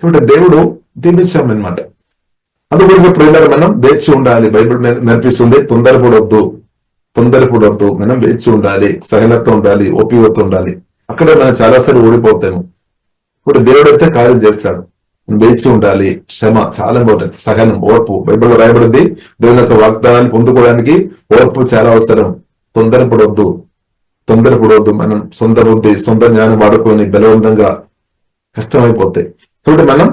ఇప్పుడు దేవుడు దీవించామన్నమాట. అందుకొరకు ప్రియులారా మనం వేచి ఉండాలి. బైబిల్ నేర్పిస్తుంది తొందరపడొద్దు, మనం వేచి ఉండాలి, సహనత ఉండాలి, ఓపికతో ఉండాలి. అక్కడ మనం చాలాసార్లు ఓడిపోతాము. ఇప్పుడు దేవుడు అయితే కార్యం చేస్తాడు. వేచి ఉండాలి, శ్రమ చాలా ఇంపార్టెంట్, సహనం, ఓర్పు. బైబిల్లో రాయబడింది దేవుని యొక్క వాగ్దానాన్ని పొందుకోవడానికి ఓర్పు చాలా అవసరం. తొందరపడొద్దు. మనం సొంత బుద్ధి, సొంత జ్ఞానం వాడుకొని బలవంతంగా కష్టమైపోతాయి. కాబట్టి మనం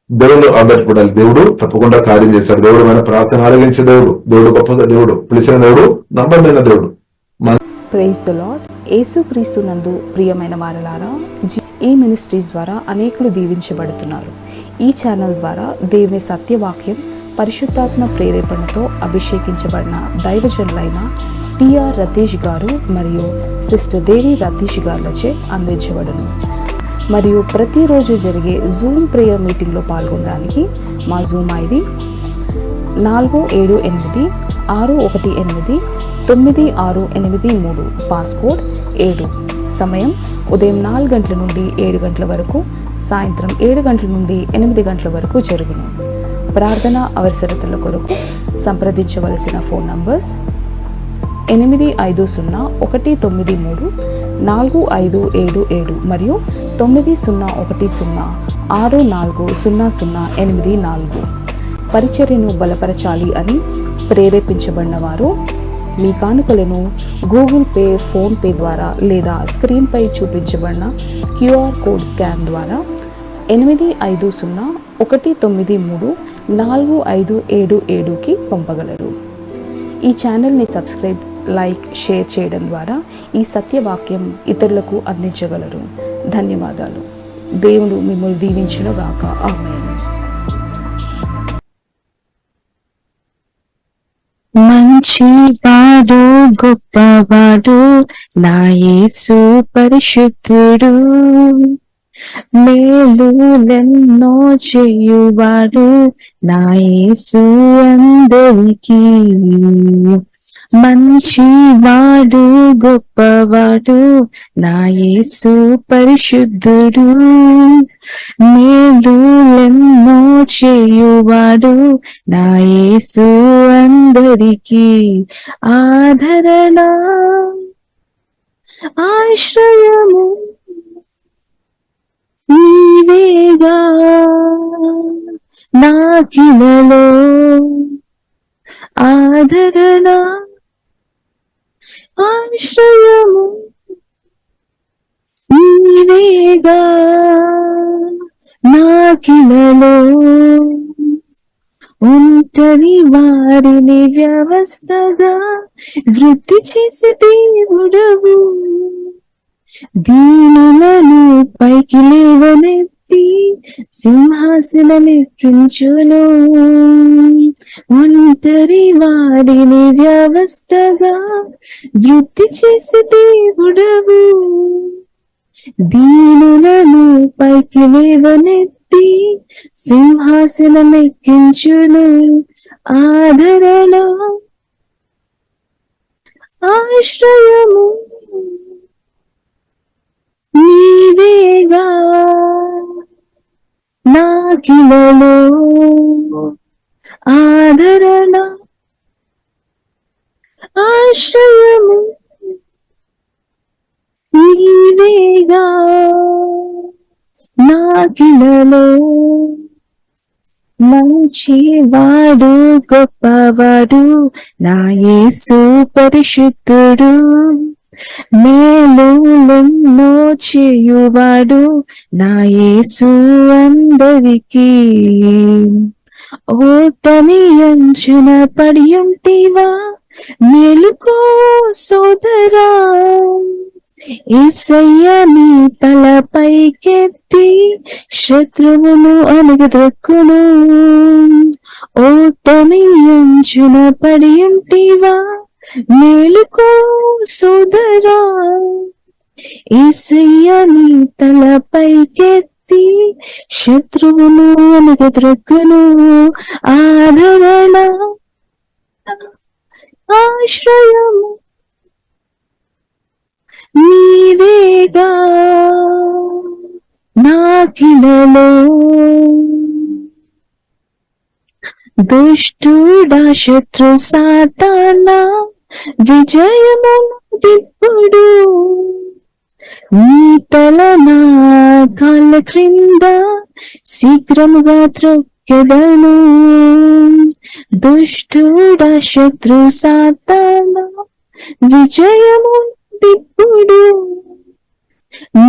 దేవుడు ఆధారపడాలి. దేవుడు తప్పకుండా కార్యం చేశాడు. దేవుడు మన ప్రార్థన ఆలకించే దేవుడు గొప్పగా దేవుడు, పిలిచిన దేవుడు, నమ్మదైన దేవుడు. Praise the Lord. యేసుక్రీస్తు నందు ప్రియమైన వారలారా, ఈ మినిస్ట్రీస్ ద్వారా అనేకులు దీవించబడుతున్నారు. ఈ ఛానల్ ద్వారా దేవుని సత్యవాక్యం పరిశుద్ధాత్మ ప్రేరేపణతో అభిషేకించబడిన దైవజనులైన టిఆర్ రతీష్ గారు మరియు సిస్టర్ దేవి రతీష్ గారులచే అందించబడును. మరియు ప్రతిరోజు జరిగే జూమ్ ప్రేయర్ మీటింగ్లో పాల్గొనడానికి మా జూమ్ ఐడి 4786189683, పాస్కోడ్ 7. సమయం ఉదయం 4 గంటల నుండి 7 గంటల వరకు, సాయంత్రం 7 గంటల నుండి 8 గంటల వరకు జరుగును. ప్రార్థన అవసరతల కొరకు సంప్రదించవలసిన ఫోన్ నంబర్స్ 8501934577 మరియు 9010640084. పరిచర్యను బలపరచాలి అని ప్రేరేపించబడిన వారు మీ కానుకలను గూగుల్ పే, ఫోన్ పే ద్వారా లేదా స్క్రీన్పై చూపించబడిన క్యూఆర్ కోడ్ స్కాన్ ద్వారా 8501934577కి పంపగలరు. ఈ ఛానల్ని సబ్స్క్రైబ్, లైక్, షేర్ చేయడం ద్వారా ఈ సత్యవాక్యం ఇతరులకు అందించగలరు. ధన్యవాదాలు. దేవుడు మిమ్మల్ని దీవించునుగాక. ఆమేన్. మంచివాడు, గొప్పవాడు నా యేసు పరిశుద్ధుడు, మేలులెన్నో చేయువాడు నా యేసు అందరికీ. మంచివాడు, గొప్పవాడు నా యేసు పరిశుద్ధుడు, మేలులెన్నో చేయువాడు నా యేసు అందరికీ. ఆదరణ, ఆశ్రయము నీవేగా నాకిలలో. ఆదరణ, ఆశ్రయము నీవేగా నాకిలలో. ఒంటరి వారిని వ్యవస్థగా వృద్ధి చేసే దేవుడవు, దీనులను పైకి లేవనెత్తి సింహాసనమెక్కించును. ఒంటరి వారిని వ్యవస్థగా వృద్ధి చేసే దేవుడవు, దీనులను పైకి లేవనెత్తి సింహాసనమెక్కించును. ఆదరణ, ఆశ్రయము నీవేగా నాకిలలో. ఆదరణ, ఆశ్రయము నీవేగా నాకిలలో. మంచివాడు, గొప్పవాడు నా యేసు పరిశుద్ధుడు, మేలులెన్నో చేయువాడు నా యేసు అందరికీ. ఓటమి అంచున పడియుంటివా, మేలుకో సోదరా, యేసయ్య నీ తల పైకెత్తి శత్రువును అణగద్రొక్కును. ఓటమి అంచున పడియుంటివా, మేలుకో సోదరా, యేసయ్య నీ తల పైకెత్తి శత్రువును అణగద్రొక్కును. ఆదరణ, ఆశ్రయము నీవేగా నాకిలలో. దుష్టుడా శత్రు సాతానా విజయము దిప్పుడు నీ తల నా కాళ్ళ క్రింద శీఘ్రముగా త్రొక్కెదను. దుష్టుడా శత్రు సాతానా విజయము దిప్పుడు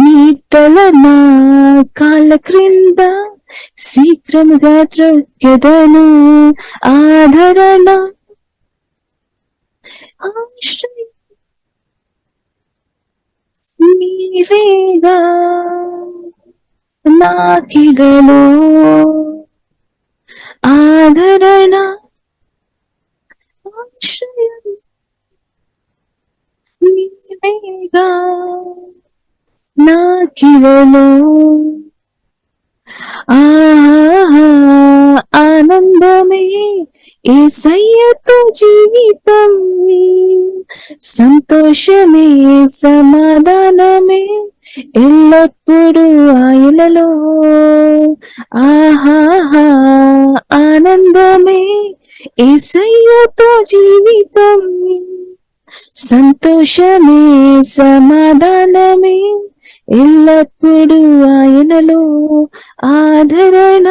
నీ తల నా కాళ్ళ క్రింద శీఘ్రముగా త్రొక్కెదను. ఆదరణ ఆశ్రయ నీవేగా నాకిదలో. ఆదరణ ఆశ్రయం నీవేగా నాకిదలో. ఆనందమే యేసయ్యతో జీవితం, సంతోషమే సమాధానమే ఎల్లప్పుడూ ఆయనలో. ఆనందమే యేసయ్యతో జీవితం, సంతోషమే సమాధానమే ఎల్లప్పుడూ ఆయనలో. ఆదరణ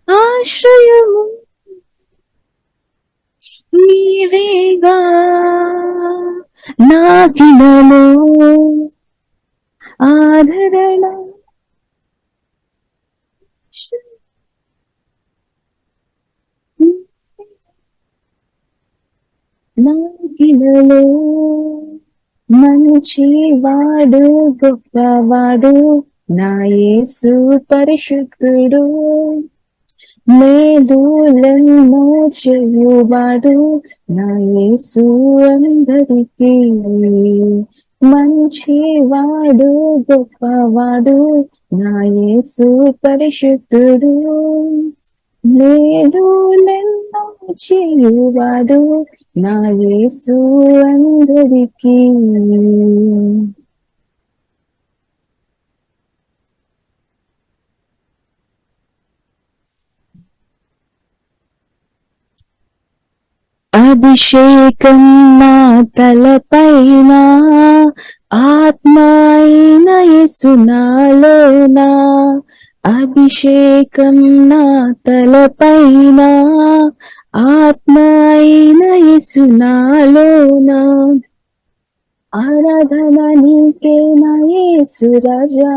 ఆశ్రయము నీవేగా నాకిలలో. ఆదరణ నాకిలలో. మంచివాడు గొప్పవాడు నా యేసు పరిశుద్ధుడు, మేలులెన్నో చేయువాడు నా యేసు అందరికీ. మంచివాడు గొప్పవాడు నా యేసు పరిశుద్ధుడు, మేలులెన్నో చేయువాడు నా యేసు అందరికీ. అభిషేకం నా తలపైన, ఆత్మ అయిన యేసు నాలోన. అభిషేకం నా తలపైన, ఆత్మ అయిన యేసు నాలోన. ఆరాధన నీకే నా యేసు రాజా,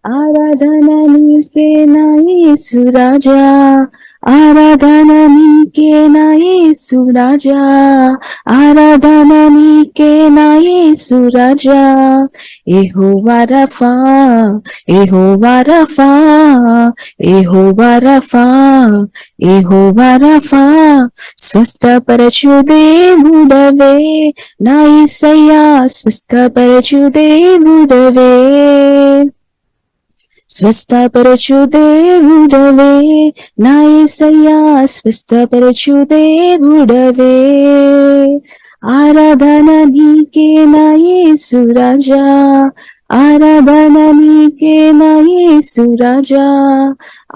ఆరాధన నీకే నా యేసు రాజా, ఆరాధన నీకే నా యేసు రాజా, ఆరాధన నీకే నా యేసు రాజా. యెహోవా రఫా, యెహోవా రఫా, యెహోవా రఫా, యెహోవా రఫా, స్వస్థపరచు దేవుడవే నా యేసయ్యా, స్వస్థపరచు దేవుడవే, స్వస్థపరచు దేవుడవే నా యేసయ్యా, స్వస్థపరచు దేవుడవే. ఆరాధన నీకే నా యేసు రాజా, ఆరాధన నీకే నా యేసు రాజా,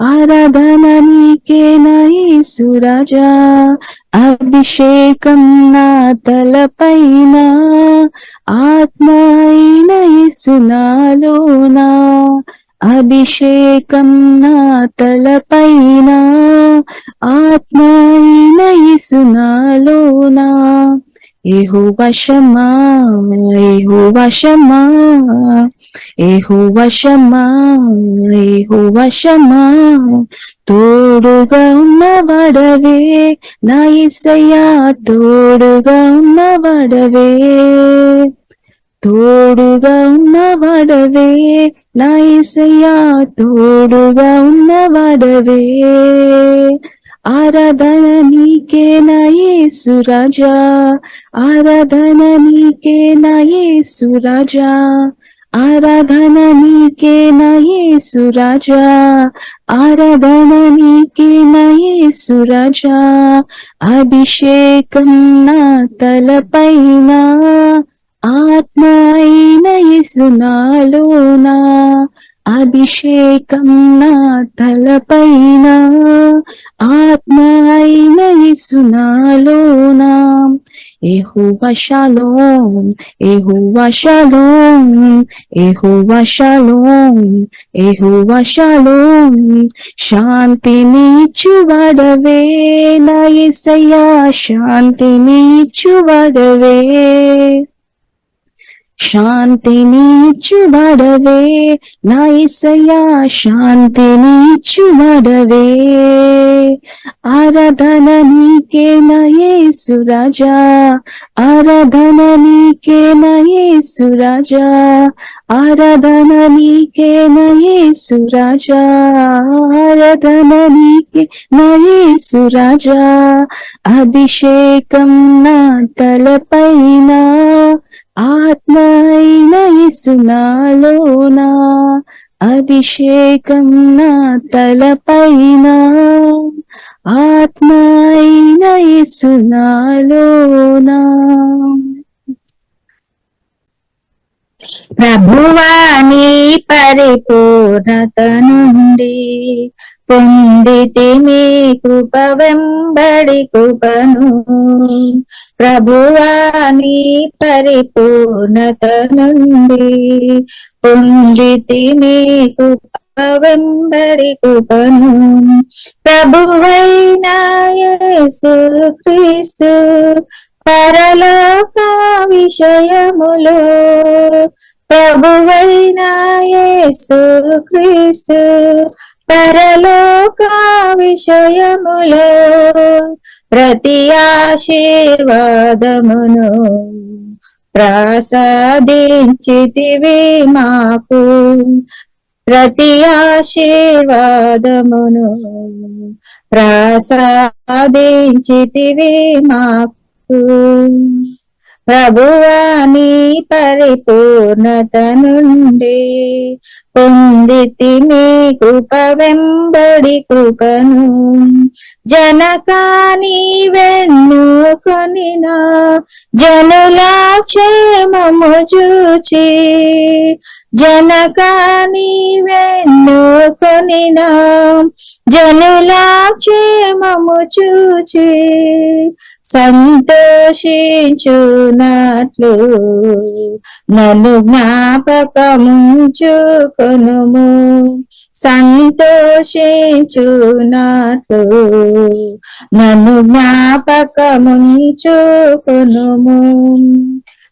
ఆరాధన నీకే నా యేసు రాజా. అభిషేకం నా తలపైన, ఆత్మ అయిన యేసు నాలోన. అభిషేకం నా తలపైన, ఆత్మ అయిన యేసు నాలోన. యెహోవా షమ్మా, యెహోవా షమ్మా, యెహోవా షమ్మా, యెహోవా షమ్మా, తోడుగా ఉన్నవాడవే నా యేసయ్యా, తోడుగా ఉన్నవాడవే, తోడుగా ఉన్నవాడవే నా యేసయ్యా, తోడుగా ఉన్నవాడవే. ఆరాధన నీకే నా యేసు రాజా, ఆరాధన నీకే నా యేసు రాజా, ఆరాధన నీకే నా యేసు రాజా, ఆరాధన నీకే నా యేసు రాజా. అభిషేకం నా తలపైన, ఆత్మ అయిన యేసు నాలోన. అభిషేకం నా తలపైన, ఆత్మ అయిన యేసు నాలోన. యెహోవా షాలోమ్, యెహోవా షాలోమ్, యెహోవా షాలోమ్, యెహోవా షాలోమ్. శాంతినిచ్చువాడవే నా యేసయ్యా, శాంతినిచ్చువాడవే, శాంతినిచ్చువాడవే నా యేసయ్యా, శాంతినిచ్చువాడవే. ఆరాధన నీకే నా యేసు రాజా, ఆరాధన నీకే నా యేసు రాజా, ఆరాధన నీకే నా యేసు రాజా, ఆరాధన నీకే నా యేసు రాజా. అభిషేకం నా తలపైన, ఆత్మ అయిన యేసు నాలోన. అభిషేకం నా తలపైన, ఆత్మ అయిన యేసు నాలోన. ప్రభువాని పరిపూర్ణత నుండి పొందితిమి కృప వెంబడి కృపను. ప్రభువాని పరిపూర్ణత నుండి పొందితిమి కృప వెంబడి కృపను. ప్రభువైన యేసు క్రీస్తు పరలోక విషయములో, ప్రభువైన యేసు క్రీస్తు పరలోక విషయములో ప్రతి ఆశీర్వాదమును ప్రసాదించితివి మాకు, ప్రతి ఆశీర్వాదమును ప్రసాదించితివి మాకు. ప్రభువాని పరిపూర్ణత నుండి పొందితిమి కృప వెంబడి కృపను. జనకాని వెన్నుకొనిన జనుల క్షేమము చూచి, జనకాని వెన్నుకొనిన జనుల క్షేమము చూచి సంతోషించునట్లు నన్ను జ్ఞాపకముంచుకొనుము, సంతోషించునట్లు నన్ను జ్ఞాపకముంచుకొనుము.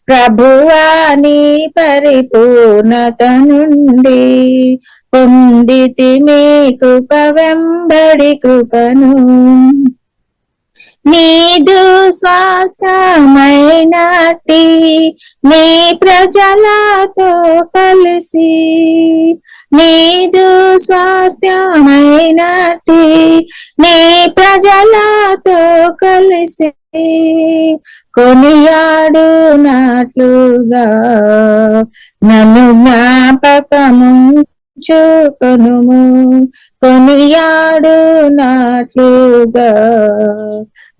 ప్రభువాని పరిపూర్ణత నుండి పొందితిమి కృప వెంబడి కృపను. నీదు స్వాస్థ్యమైనట్టి నీ ప్రజలతో కలిసి, నీదు స్వాస్థ్యమైనట్టి నీ ప్రజలతో కలిసి కొనియాడునట్లుగా నన్ను జ్ఞాపకముంచుకొనుము, కొనియాడునట్లుగా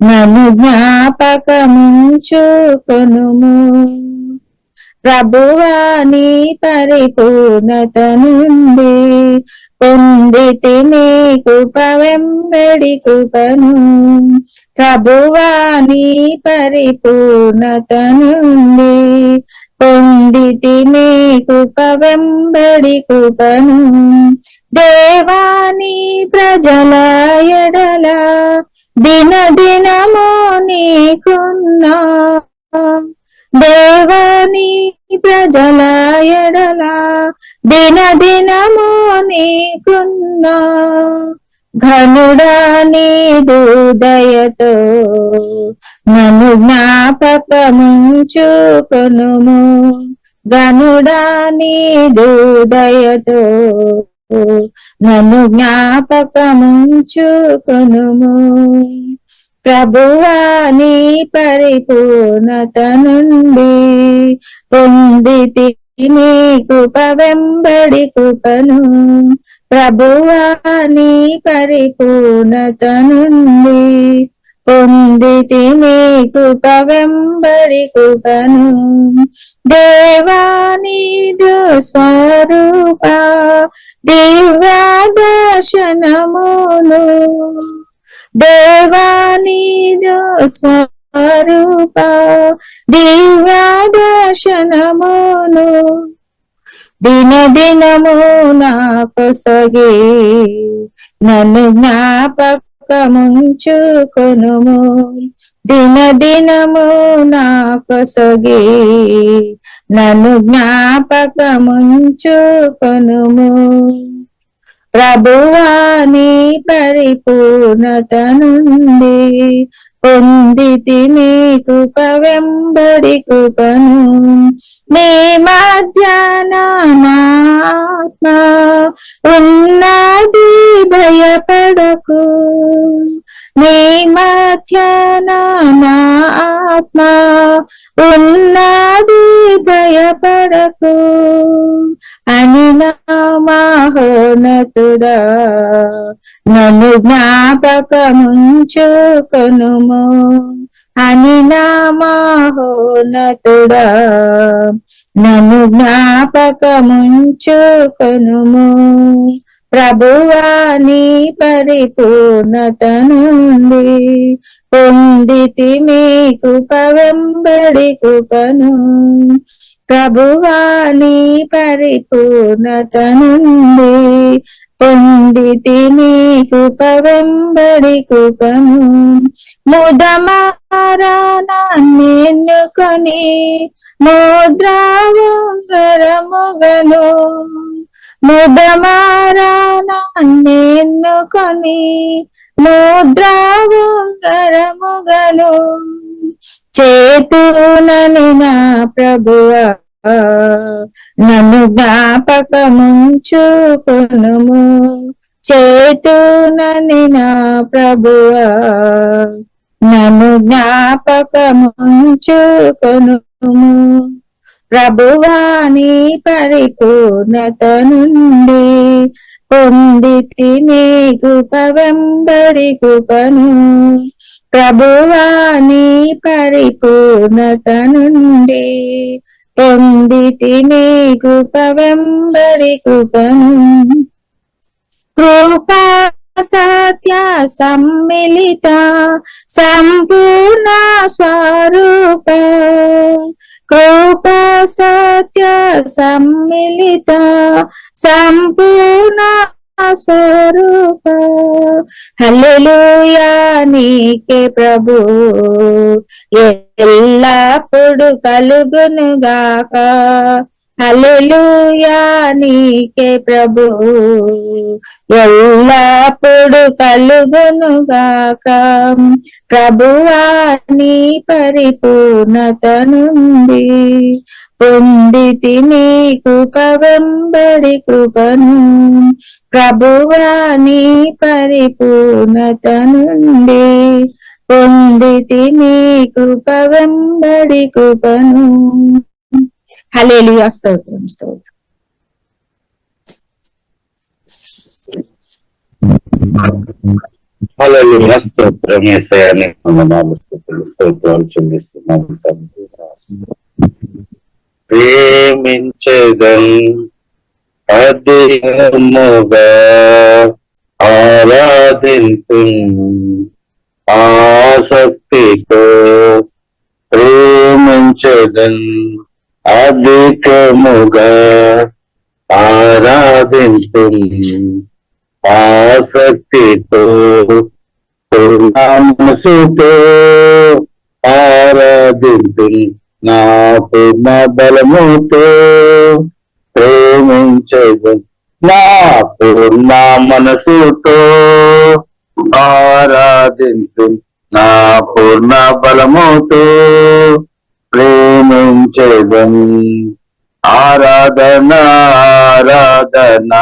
నన్ను జ్ఞాపకముంచుకొనుము. ప్రభువాని పరిపూర్ణత నుండి పొందితిమి కృప వెంబడి కృపను. ప్రభువాని పరిపూర్ణత నుండి పొందితిమి కృప వెంబడి కృపను. దేవాని ప్రజల ఎడల దినదినము నీకున్నా, దేవాని ప్రజల ఎడల దినదినము నీకున్నా. ఘనుడా నీదు దయతో నన్ను జ్ఞాపకముంచుకొనుము, ఘనుడా నీదు దయతో నన్ను జ్ఞాపకముంచుకొనుము. ప్రభువాని పరిపూర్ణత నుండి పొందితిమి కృప వెంబడి కృపను. ప్రభువాని పరిపూర్ణత నుండి పొందితిమి కృప వెంబడి కృపను. దేవా నీదు స్వరూప దివ్య దర్శనమును దేవా నీదు స్వరూప దివ్య దర్శనమును దినదినము నా కొసగి నన్ను జ్ఞాపకముంచుకొనుము దినదినము నా కొసగి నన్ను జ్ఞాపకముంచుకొనుము ప్రభువా నీ పరిపూర్ణత నుండి పొందితి మీ కృప వెంబడి కృపను మీ మధ్యాహ్న ఆత్మ ఉన్నది భయపడకు మీ మధ్యాహ్న ఆత్మ ఉన్నది భయపడకు అని నా మహోన్నతుడా నన్ను జ్ఞాపకముంచుకొనుము అని నా మహోన్నతుడా నన్ను జ్ఞాపకముంచుకొనుము ప్రభువా నీ పరిపూర్ణత నుండి పొందితి మీ కృప వెంబడి కృపను ప్రభువా నీ పరిపూర్ణత నుండి పొందితి మీ కృప వెంబడి కృపను ముదమారాన్నెన్నుకొని ముద్రావుంగరముగను ముదమారాన్నెన్నుకొని ముద్రావుంగరముగను చేతునని నా ప్రభువా నన్ను జ్ఞాపకముంచుకొనుము చేతునని నా ప్రభువా నన్ను జ్ఞాపకముంచుకొనుము ప్రభువా నీ పరిపూర్ణత నుండి పొందితి నీ కృప వెంబడి కృపను ప్రభువా నీ పరిపూర్ణత నుండి పొందితి నీ కృప వెంబడి కృపను కృపా సత్య సమ్మిళిత సంపూర్ణ స్వరూప కృపా సత్య సమ్మిళిత సంపూర్ణ స్వరూప హల్లెలూయా నీకే ప్రభు ఎల్లప్పుడు కలుగునుగాక హల్లెలూయా నీకే ప్రభు ఎల్లప్పుడు కలుగునుగాక ప్రభువా నీ పరిపూర్ణత నుండి పొందితి మీ కృప వెంబడి కృపను ప్రభువా నీ పరిపూర్ణత నుండి పొందితి మీ కృప వెంబడి కృపను హల్లెలూయా స్తోత్రం స్తోత్రం హల్లెలూయా స్తోత్రం యేసయ్యా నీకు వందనాలు స్తోత్రాలు చెల్లిస్తున్నాము తండ్రి ప్రేమించెదన్ అధికముగా ఆరాధింతున్ ఆసక్తితో ప్రేమించెదన్ అధికముగా ఆరాధింతున్ ఆసక్తితో మనసుతో ఆరాధింతున్ నా పూర్ణ బలముతో ప్రేమించెదన్ నా పూర్ణ మనసుతో ఆరాధింతున్ నా పూర్ణ బలముతో ప్రేమించెదన్ ఆరాధన ఆరాధన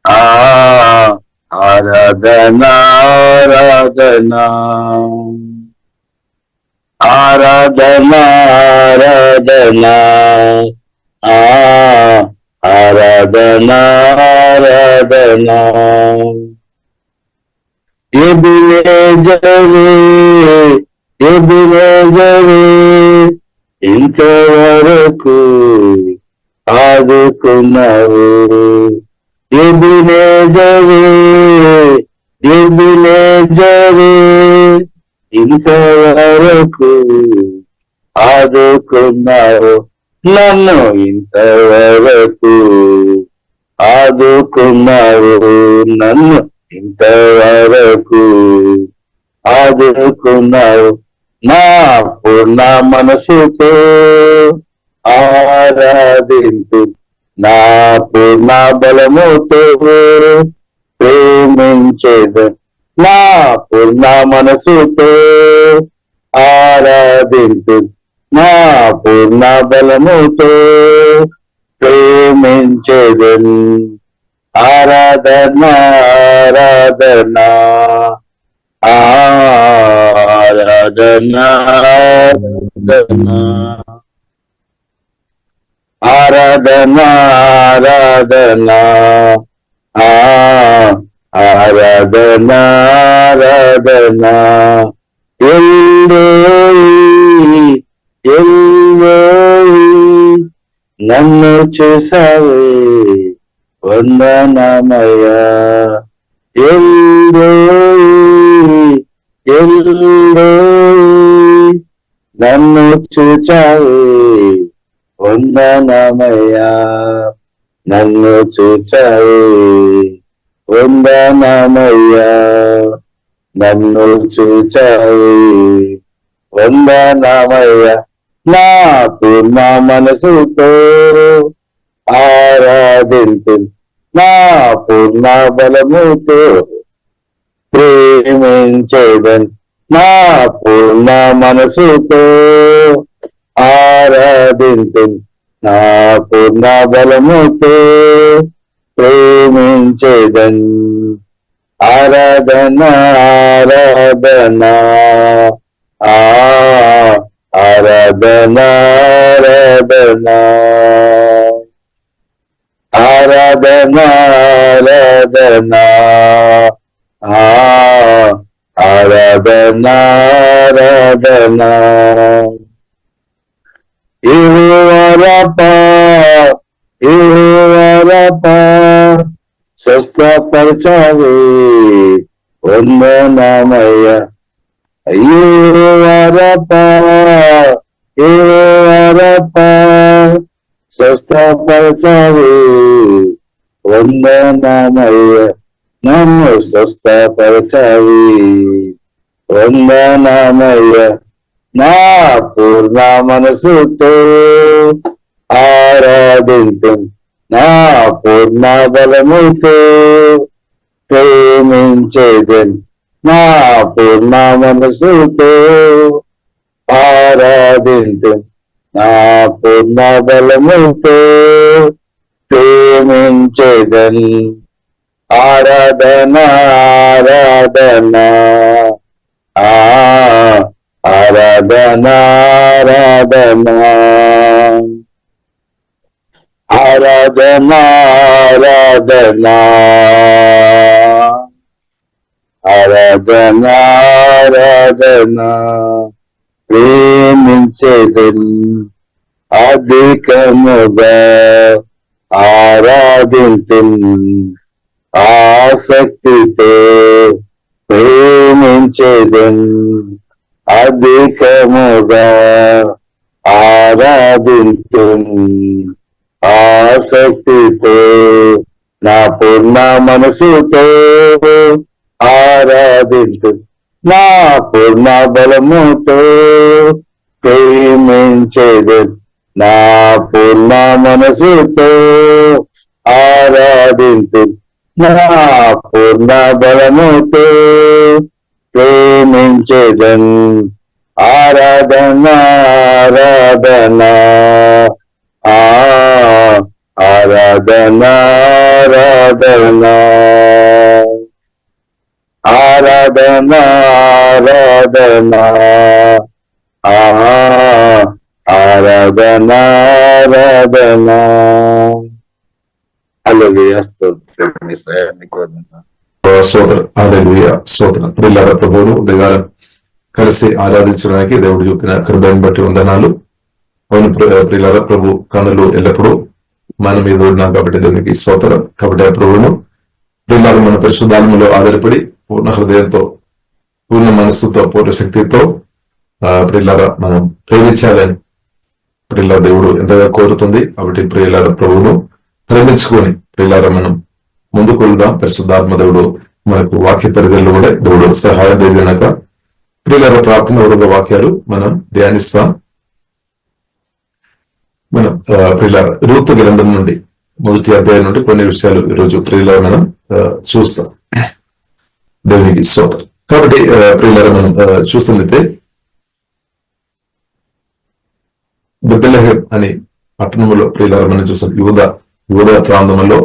ఆరాధన ఆరాధన ఆరాధన ఆరాధన ఆరాధన ఆరాధన ఎబినేజరే ఎబినేజరే ఇంతవరకు ఆదుకున్నావు. ఎబినేజరే ఎబినేజరే ఇంతవరకు ఆదుకున్నావు నన్ను, ఇంతవరకు ఆదుకున్నావు నన్ను, ఇంతవరకు ఆదుకున్నావు. నా పూర్ణ మనసుతో ఆరాధింతు, నా పూర్ణ బలముతో ప్రేమించేది. నా పూర్ణ మనసుతో ఆరాధింతు, నా పూర్ణ బలముతో ప్రేమించేదన్. ఆరాధన ఆరాధన ఆరాధన ఆరాధన ఆరాధన ఆరాధన ఆరాధన ఎల్లోయి నన్ను చూసావే వందనమయ్యా. ఎల్లోయి నన్ను చూచావే వందనమయ్యా, నన్ను చూచావే వందనమయ్యా, నన్ను చూచావే వందనమయ్యా. నా పూర్ణ మనసుతో ఆరాధింతు, నా పూర్ణ బలముతో ప్రేమించేదన్. నా పూర్ణ మనసుతో ఆరాధింతు, నా పూర్ణ బలముతో ప్రేమించేదన్. ఆరాధన ఆరాధన ఆరాధన ఆరాధన ఆరాధన ఆరాధన ఆరాధన ఆరాధన. యెహోవారపా యెహోవారపా స్వస్థపరచావే వందనమయ్యా. యెహోవారపా యెహోవారపా స్వస్థపరచావే వందనమయ్యా, నన్ను స్వస్థపరచావే వందనమయ్యా. నా పూర్ణ మనసుతో ఆరాధింతు, నా పూర్ణ బలముతో ప్రేమించేదన్. నా పూర్ణ మనసుతో ఆరాధింతు, నా పూర్ణ బలముతో ప్రేమించేదన్. ఆరాధన ఆరాధన ఆరాధన ఆరాధన ఆరాధన ఆరాధన ఆరాధన ఆరాధన ప్రేమించేదన్. అధికముగా ఆరాధింతు, ఆసక్తితో ప్రేమించేదన్. అధికముగా ఆరాధింతు, ఆసక్తితో నా పూర్ణ మనసుతో ఆరాధింతు, నా పూర్ణ బలముతో ప్రేమించేదన్. నా పూర్ణ మనసుతో ఆరాధింతు, నా పూర్ణ బలముతో ప్రేమించేదన్. ఆరాధన ఆరాధన ఆరాధన ఆరాధన ఆరాధన ఆరాధన ఆరాధన ఆరాధన. హల్లెలూయా, స్తోత్రం యేసయ్యా, నీకు వందనాలు. స్తోత్రం, హల్లెలూయా, స్తోత్రం. ప్రియులార, ప్రభువును ఉదయకాలం కలిసి ఆరాధించడానికి దేవుడు చూపిన కృపను బట్టి వందనాలు. అవును ప్రియులారా, ప్రభు కన్నులు ఎల్లప్పుడూ మన మీద ఉన్నాం కాబట్టి దేవునికి స్తోత్రం. కాబట్టి ఆ ప్రభువును ప్రియులారా మన పరిశుద్ధాత్మలో ఆధారపడి పూర్ణ హృదయంతో, పూర్ణ మనస్సుతో, పూర్ణ శక్తితో ప్రియులారా మనం ప్రేమించాలని ప్రియులారా దేవుడు ఎంతగా కోరుతుంది. కాబట్టి ప్రియులారా ప్రభువును ప్రేమించుకొని ప్రియులారా మనం ముందుకు వెళ్దాం. పరిశుద్ధాత్మ దేవుడు మనకు వాక్య పరిధిలో కూడా దేవుడు సహాయం చేయనక ప్రియులారా ప్రార్థన వాక్యాలు మనం ధ్యానిస్తాం. మనం ప్రియులారా రూతు గ్రంథం నుండి మొదటి అధ్యాయం నుండి కొన్ని విషయాలు ఈరోజు ప్రియులారా మనం చూస్తాం. దేవునికి స్తోత్రం. కాబట్టి ప్రియులారా మనం చూస్తున్నట్లయితే బెత్లెహేం అని పట్టణంలో ప్రియులారా మనం చూస్తాం. యూద ప్రాంతంలో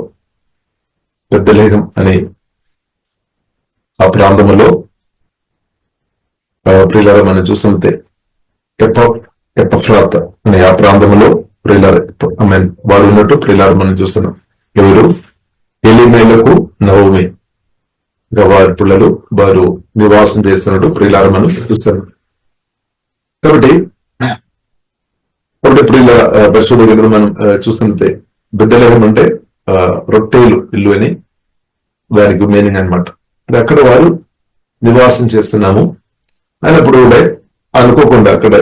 బెత్లెహేం అని ఆ ప్రాంతంలో ప్రియులారా మనం చూస్తున్నట్లయితే ఎపఫ్రాత్ అనే ఆ ప్రాంతంలో ప్రియులారా వారు ఉన్నట్టు ప్రియులారా మనం చూస్తున్నాం. ఎవరు? ఎలీమెలకు నవోమి, వారి పిల్లలు వారు నివాసం చేస్తున్నట్టు ప్రియులారా మనం చూస్తున్నాం. కాబట్టి ప్రియులారా పరిశుద్ధ గ్రంథం మనం చూస్తున్నట్లయితే బెత్లెహేం అంటే రొట్టెలు ఇల్లు అని దానికి మీనింగ్ అనమాట. అక్కడ వారు నివాసం చేస్తున్నాము అయినప్పుడు కూడా అనుకోకుండా అక్కడ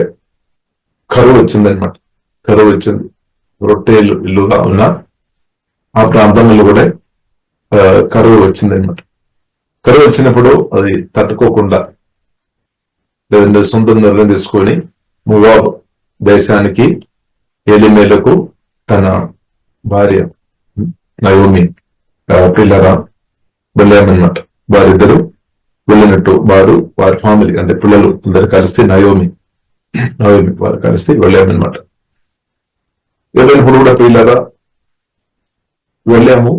కరువు వచ్చిందనమాట. కరువు వచ్చింది. రొట్టెలు ఇల్లుగా ఉన్న ఆ ప్రాంతంలో కూడా కరువు వచ్చిందనమాట. కరువు వచ్చినప్పుడు అది తట్టుకోకుండా లేదంటే సొంత నిర్ణయం తీసుకొని మోవాబు దేశానికి ఎలీమెలకు తన భార్య నయోమి పిల్లరా వెళ్ళామన్నమాట. వారిద్దరు వెళ్ళినట్టు వారి ఫ్యామిలీ అంటే పిల్లలు అందరు కలిసి నయోమి వారు కలిసి వెళ్ళామన్నమాట. వెళ్ళినప్పుడు కూడా పిల్లరా వెళ్ళాము.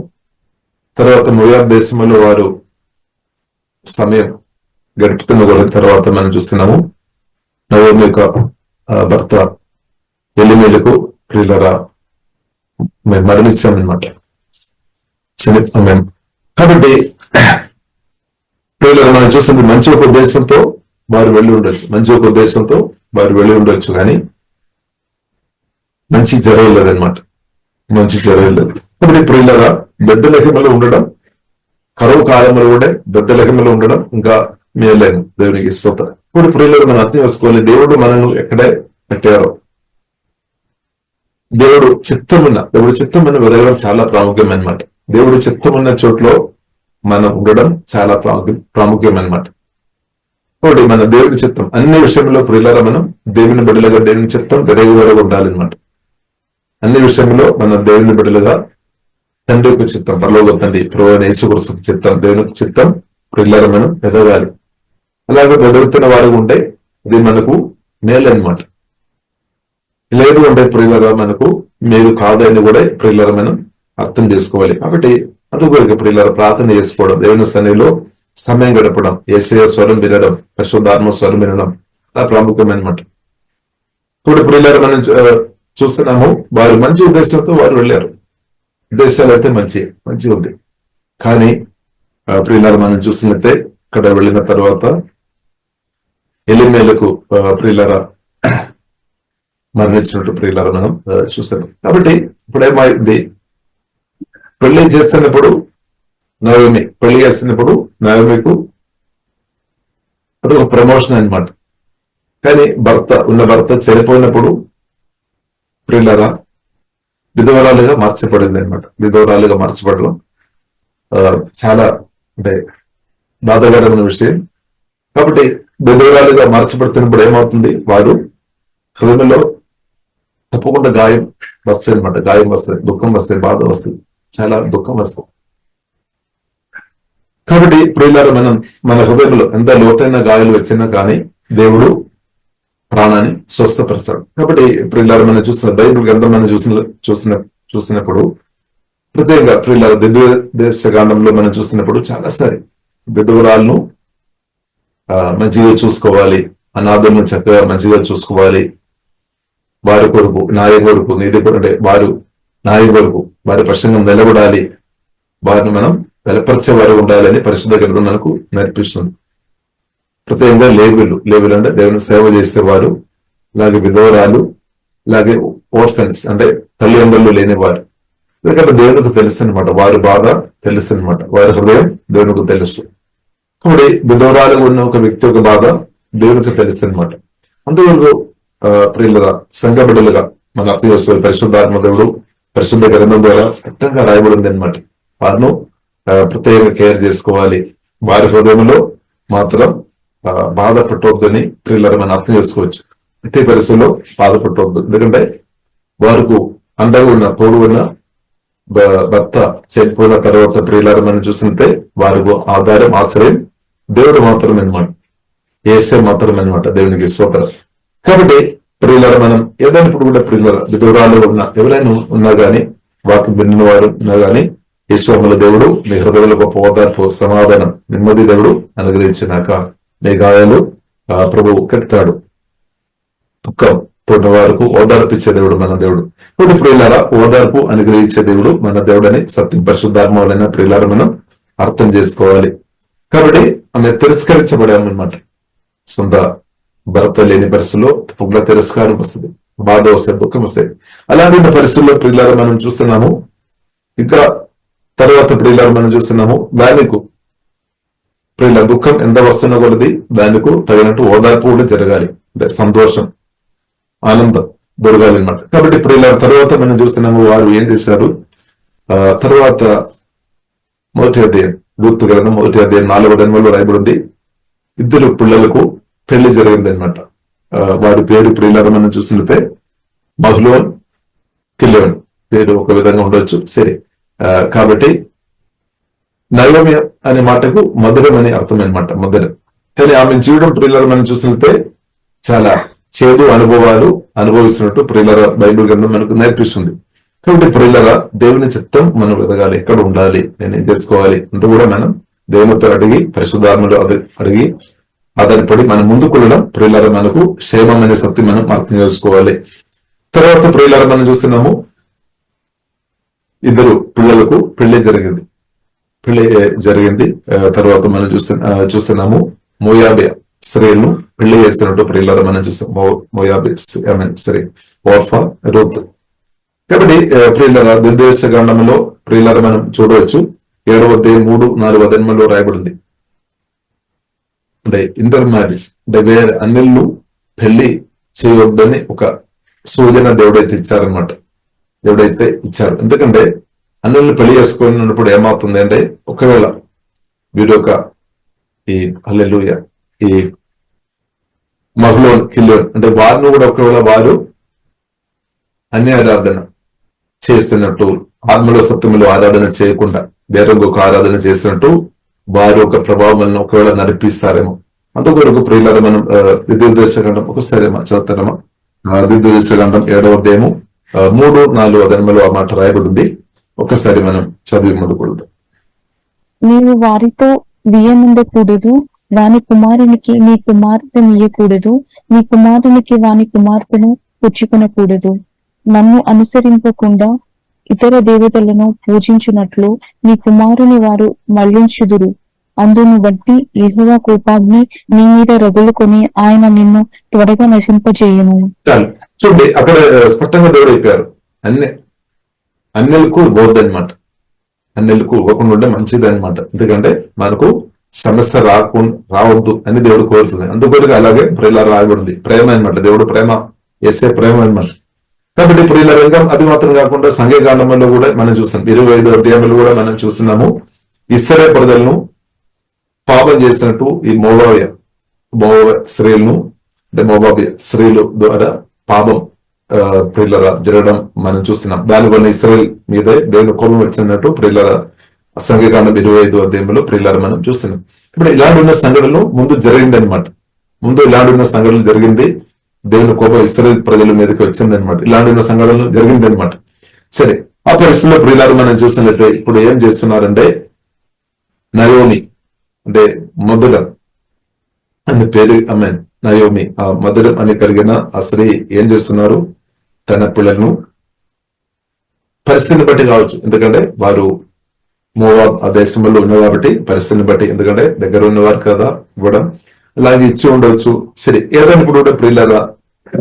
తర్వాత మోయాబ్ దేశంలో వారు సమయం గడుపుతున్న కూడా తర్వాత మనం చూస్తున్నాము నయోమి యొక్క భర్త ఎలీమెలకు ప్రియులరా మేము మరణించామన్నమాట. కాబట్టి ప్రియులరా మనం చూస్తుంది మంచి ఒక ఉద్దేశంతో వారు వెళ్ళి ఉండొచ్చు కానీ మంచి జరగలేదు అనమాట. కాబట్టి ప్రియులరా బెత్లెహేములో ఉండడం, కరువు కాలంలో కూడా బెత్లెహేములో ఉండడం ఇంకా మేలేను. దేవునికి స్తోత్రం. ఇప్పుడు ప్రియులరా మనం అర్థం చేసుకోవాలి, దేవుడు మనను ఎక్కడే పెట్టారో దేవుడు చిత్తం ఉన్న వెదగడం చాలా ప్రాముఖ్యం అనమాట. దేవుడు చిత్తం ఉన్న చోట్లో మనం ఉండడం చాలా ప్రాముఖ్యం అనమాట. కాబట్టి మన దేవుని చిత్తం అన్ని విషయంలో ప్రియులారా మనం దేవుని బిడ్డలుగా దేవుని చిత్తం వెదగి వరకు ఉండాలన్నమాట. అన్ని విషయంలో మన దేవుని బిడ్డలుగా తండ్రి యొక్క చిత్తం, పరలోక తండ్రి ప్రభువైన యేసుక్రీస్తు చిత్తం, దేవునికి చిత్తం ప్రియులారా మనం ఎదగాలి. అలాగే వెదుగుతున్న వారు ఉంటే ఇది మనకు మేలు అనమాట. లేదు అంటే ప్రియులారా మనకు మేలు కాదని కూడా ప్రియులారా మనం అర్థం చేసుకోవాలి. కాబట్టి అందుకొరకు ప్రియులారా ప్రార్థన చేసుకోవడం, దేవుని సన్నిధిలో సమయం గడపడం, యేసయ్య స్వరం వినడం, పరిశుద్ధాత్మ స్వరం వినడం చాలా ప్రాముఖ్యమనమాట. ఇప్పుడు ప్రియులారా మనం చూస్తున్నాము, వారు మంచి ఉద్దేశంతో వారు వెళ్ళారు. ఉద్దేశాలు అయితే మంచి ఉంది. కానీ ప్రియులారా మనం చూసినట్లయితే ఇక్కడ వెళ్ళిన తర్వాత ఎలీమెలకు ప్రియులారా మరణించినట్టు ప్రియులారా మనం చూస్తున్నాం. కాబట్టి ఇప్పుడేమైంది, పెళ్లి చేస్తున్నప్పుడు నయోమికు అదొక ప్రమోషన్ అనమాట. కానీ భర్త చనిపోయినప్పుడు ప్రియులారా విధవరాలుగా మార్చబడింది అనమాట. విధవరాలుగా మార్చబడడం చాలా అంటే బాధాకరమైన విషయం. కాబట్టి విధవరాలుగా మార్చబడుతున్నప్పుడు ఏమవుతుంది, వారు హృదయంలో తప్పకుండా గాయం వస్తుంది అనమాట. గాయం వస్తుంది, దుఃఖం వస్తుంది, బాధ వస్తుంది, చాలా దుఃఖం వస్తుంది. కాబట్టి ప్రియులారా మనం మన హృదయంలో ఎంత లోతైన గాయాలు వచ్చినా కానీ దేవుడు ప్రాణాన్ని స్వస్థపరుస్తాడు. కాబట్టి ప్రియులారా మనం చూసిన బైబిల్ గ్రంథం మనం చూసినప్పుడు ప్రత్యేకంగా ప్రియులారా దేశకాండంలో మనం చూసినప్పుడు చాలా సరి విధవరాలను మంచిగా చూసుకోవాలి, అనాథులను చక్కగా మంచిగా చూసుకోవాలి, వారి కొరకు న్యాయం కొరకు నీతి అంటే వారు న్యాయం కొరకు వారి పక్షంగా నిలబడాలి, వారిని మనం బలపరిచే వారు ఉండాలని పరిశుద్ధ గ్రంథం మనకు నేర్పిస్తుంది. ప్రత్యేకంగా లేవీలు అంటే దేవుని సేవ చేసేవారు, అలాగే విధవరాలు, అలాగే ఓర్ఫెన్స్ అంటే తల్లిదండ్రులు లేని వారు. ఎందుకంటే దేవునికి తెలుసు అనమాట, వారి బాధ తెలుసు అనమాట, వారి హృదయం దేవునికి తెలుసు. కాబట్టి విధవరాలుగా ఉన్న ఒక వ్యక్తి యొక్క బాధ దేవునికి తెలుసు అనమాట. అందువరకు ప్రియులుగా సంఘ బిడ్డలుగా మన అర్థం చేసుకోవాలి. పరిశుద్ధాత్మ దేవుడు పరిశుద్ధ గ్రంథం ద్వారా స్పష్టంగా రాయబడింది అనమాట. వారిను ప్రత్యేకంగా కేర్ చేసుకోవాలి. వారి హృదయంలో మాత్రం బాధపట్టవద్దని ప్రియులను మనం అర్థం చేసుకోవచ్చు. ఇట్టి పరిస్థితుల్లో బాధపట్టవద్దు. ఎందుకంటే వారికి అండగా ఉన్న తోడు ఉన్న భర్త చనిపోయిన తర్వాత ప్రియులను మనం చూసినట్టే వారికి ఆధారం ఆశ్రయం దేవుడు మాత్రమే అనమాట, ఏసే మాత్రమే అనమాట. దేవునికి స్తోత్రం. కాబట్టి ప్రియులను మనం ఏదైనా ఇప్పుడు కూడా ప్రియుల విధురాలు ఉన్న ఎవరైనా ఉన్నా గానీ, వాకి విన్న వారు ఉన్నా గానీ, ఈశ్వరుల దేవుడు మీ హృదయంలో గొప్ప ఓదార్పు, సమాధానం, నెమ్మది దేవుడు అనుగ్రహించినాక మీ గాయాలు ప్రభువు కడతాడు. దుఃఖం తోటి వారికి ఓదార్పిచ్చే దేవుడు మన దేవుడు. ఇప్పుడు ప్రియులారా ఓదార్పు అనుగ్రహించే దేవుడు మన దేవుడని సత్యం పరిశుద్ధాత్మలైన ప్రియులారా మనం అర్థం చేసుకోవాలి. కాబట్టి ఆమె తిరస్కరించబడామన్నమాట. సొంత భర్త లేని పరిస్థితుల్లో తప్పకుండా తిరస్కారం వస్తుంది, బాధ వస్తుంది, దుఃఖం వస్తుంది. అలాంటి పరిస్థితుల్లో ప్రియులారా మనం చూస్తున్నాము. ఇంకా తర్వాత ప్రియులారా మనం చూస్తున్నాము, దానికి ప్రియుల దుఃఖం ఎంత వస్తున్నా కొలది దానికి తగినట్టు ఓదార్పు కూడా జరగాలి. అంటే సంతోషం, ఆనందం దొరకాలి అనమాట. కాబట్టి ప్రియుల తర్వాత మనం చూస్తున్నాము వారు ఏం చేశారు. తర్వాత మొదటి అధ్యాయం రూతు గ్రంథం 1వ అధ్యాయం 4వ వచనంలో రాయబడింది. ఇద్దరు పిల్లలకు పెళ్లి జరిగింది అనమాట. వారి పేరు ప్రియులారా మనం చూసినట్లయితే మహ్లోన్, కిల్యోన్ పేరు ఒక విధంగా ఉండొచ్చు. సరే, కాబట్టి నయోమి అనే మాటకు మధురం అని అర్థం అనమాట, మధురం. కానీ ఆమె జీవితం ప్రియులారా మనం చూసినట్లయితే చాలా చేదు అనుభవాలు అనుభవిస్తున్నట్టు ప్రియులారా బైబిల్ గ్రంథం మనకు నేర్పిస్తుంది. కాబట్టి ప్రియులారా దేవుని చిత్తం మనం ఎదగాలి, ఎక్కడ ఉండాలి, నేనేం చేసుకోవాలి అంత కూడా మనం దేవునితో అడిగి పరిశుద్ధాత్మలో అడిగి ఆధారపడి మనం ముందుకు వెళ్ళడం ప్రియులారా మనకు క్షేమం అనే సత్యం మనం అర్థం చేసుకోవాలి. తర్వాత ప్రియులారా మనం చూస్తున్నాము ఇద్దరు పిల్లలకు పెళ్లి జరిగింది. తర్వాత మనం చూస్తున్నాము మోయాబియా స్త్రీలను పెళ్లి చేస్తున్నట్టు ప్రియులారా మనం చూస్తాం. మోయాబి స్త్రీ ఓర్ఫా, రూత్. కాబట్టి ప్రియులారా ద్వితీయోపదేశకాండంలో ప్రియులారా మనం చూడవచ్చు 7వ అధ్యాయం 3-4 వచనంలో రాయబడింది. అంటే ఇంటర్ మ్యారేజ్ అంటే వేరే అన్నిళ్ళు పెళ్లి చేయవద్దని ఒక సూచన దేవుడైతే ఇచ్చారనమాట. దేవుడైతే ఇచ్చారు. ఎందుకంటే అన్నిళ్ళు పెళ్లి చేసుకున్నప్పుడు ఏమవుతుంది అంటే, ఒకవేళ వీడు ఒక ఈ హల్లెలూయా ఈ మహ్లోన్, కిల్యోన్ అంటే వారిని కూడా ఒకవేళ వారు అన్య ఆరాధన చేస్తున్నట్టు, ఆత్మలో సత్యములో ఆరాధన చేయకుండా వేరే ఒక ఆరాధన చేసినట్టు వారు ఒక ప్రభావం ఒకవేళ నడిపిస్తారేమో. అంతవరకు ప్రియులారా మనం ద్వితీయోపదేశకాండం ఒకసారి చదువుతారమ్మా. ద్వితీయోపదేశకాండం 7వ అధ్యాయము 3-4 వచనంలో ఆ మాట రాయబడింది. ఒకసారి మనం చదివి మొదలుకొడదాం. నీవు వారితో వియ్యనుండకూడదు, వాని కుమారునికి నీ కుమార్తెనియ్యకూడదు, నీ కుమారునికి వాని కుమార్తెను పుచ్చుకొనకూడదు. నన్ను అనుసరింపకుండా ఇతర దేవతలను పూజించున్నట్లు నీ కుమారుని వారు మళ్లించుదురు. అందును బట్టి యెహోవా కోపాగ్ని నీ మీద రగులుకొని ఆయన నిన్ను త్వరగా నశింపజేయును. చూడండి, అక్కడ స్పష్టంగా దేవుడు అయిపోయారు. అన్యులకు బోద్దనమాట, అన్యులకు ఇవ్వకుండా ఉంటే మంచిది అనమాట. ఎందుకంటే మనకు సమస్య రావద్దు అని దేవుడు కోరుతుంది. అందుకొరకు అలాగే ప్రియులారా రాయబడింది. ప్రేమ అనమాట, దేవుడు ప్రేమ, ఎస్ఏ ప్రేమ అనమాట. కాబట్టి ప్రియులారా ఇంకా అది మాత్రం కాకుండా సంఘకాండంలో కూడా మనం చూస్తాం. 25వ అధ్యాయంలో కూడా మనం చూస్తున్నాము. ఇశ్రాయేలు ప్రజలను పాపం చేసినట్టు ఈ మోవాబియ స్త్రీలను అంటే మోవాబియ స్త్రీల ద్వారా పాపం ప్రియులారా జరగడం మనం చూస్తున్నాం. దానివల్ల ఇశ్రాయేలు మీదే దేవుని కోపం వచ్చినట్టు ప్రియులారా సంఘకాండం 25వ అధ్యాయంలో ప్రియులారా మనం చూస్తున్నాం. ఇప్పుడు ఇలాంటి ఉన్న సంఘటనలు ముందు జరిగింది అనమాట. ముందు ఇలాంటి ఉన్న సంఘటనలు జరిగింది. దేవుని కోపం ఇశ్రాయేలు ప్రజల మీదకి వచ్చింది అనమాట. ఇలాంటి ఉన్న సంఘటనలు జరిగింది అనమాట. సరే, ఆ పరిస్థితుల్లో ప్రియులారా మనం చూసినట్లయితే ఇప్పుడు ఏం చేస్తున్నారంటే నయోమి అంటే మధురం అని పేరు ఆమె నయోమి, ఆ మధురం అని కలిగిన ఆ స్త్రీ ఏం చేస్తున్నారు, తన పిల్లలను పరిస్థితిని బట్టి కావచ్చు, ఎందుకంటే వారు మోవాబ్ ఆ దేశంలో ఉన్నారు కాబట్టి పరిస్థితిని బట్టి, ఎందుకంటే దగ్గర ఉన్నవారు కదా ఇవ్వడం, అలాగే ఇచ్చి ఉండవచ్చు. సరే, ఏదైనా కూడా ప్రియులారా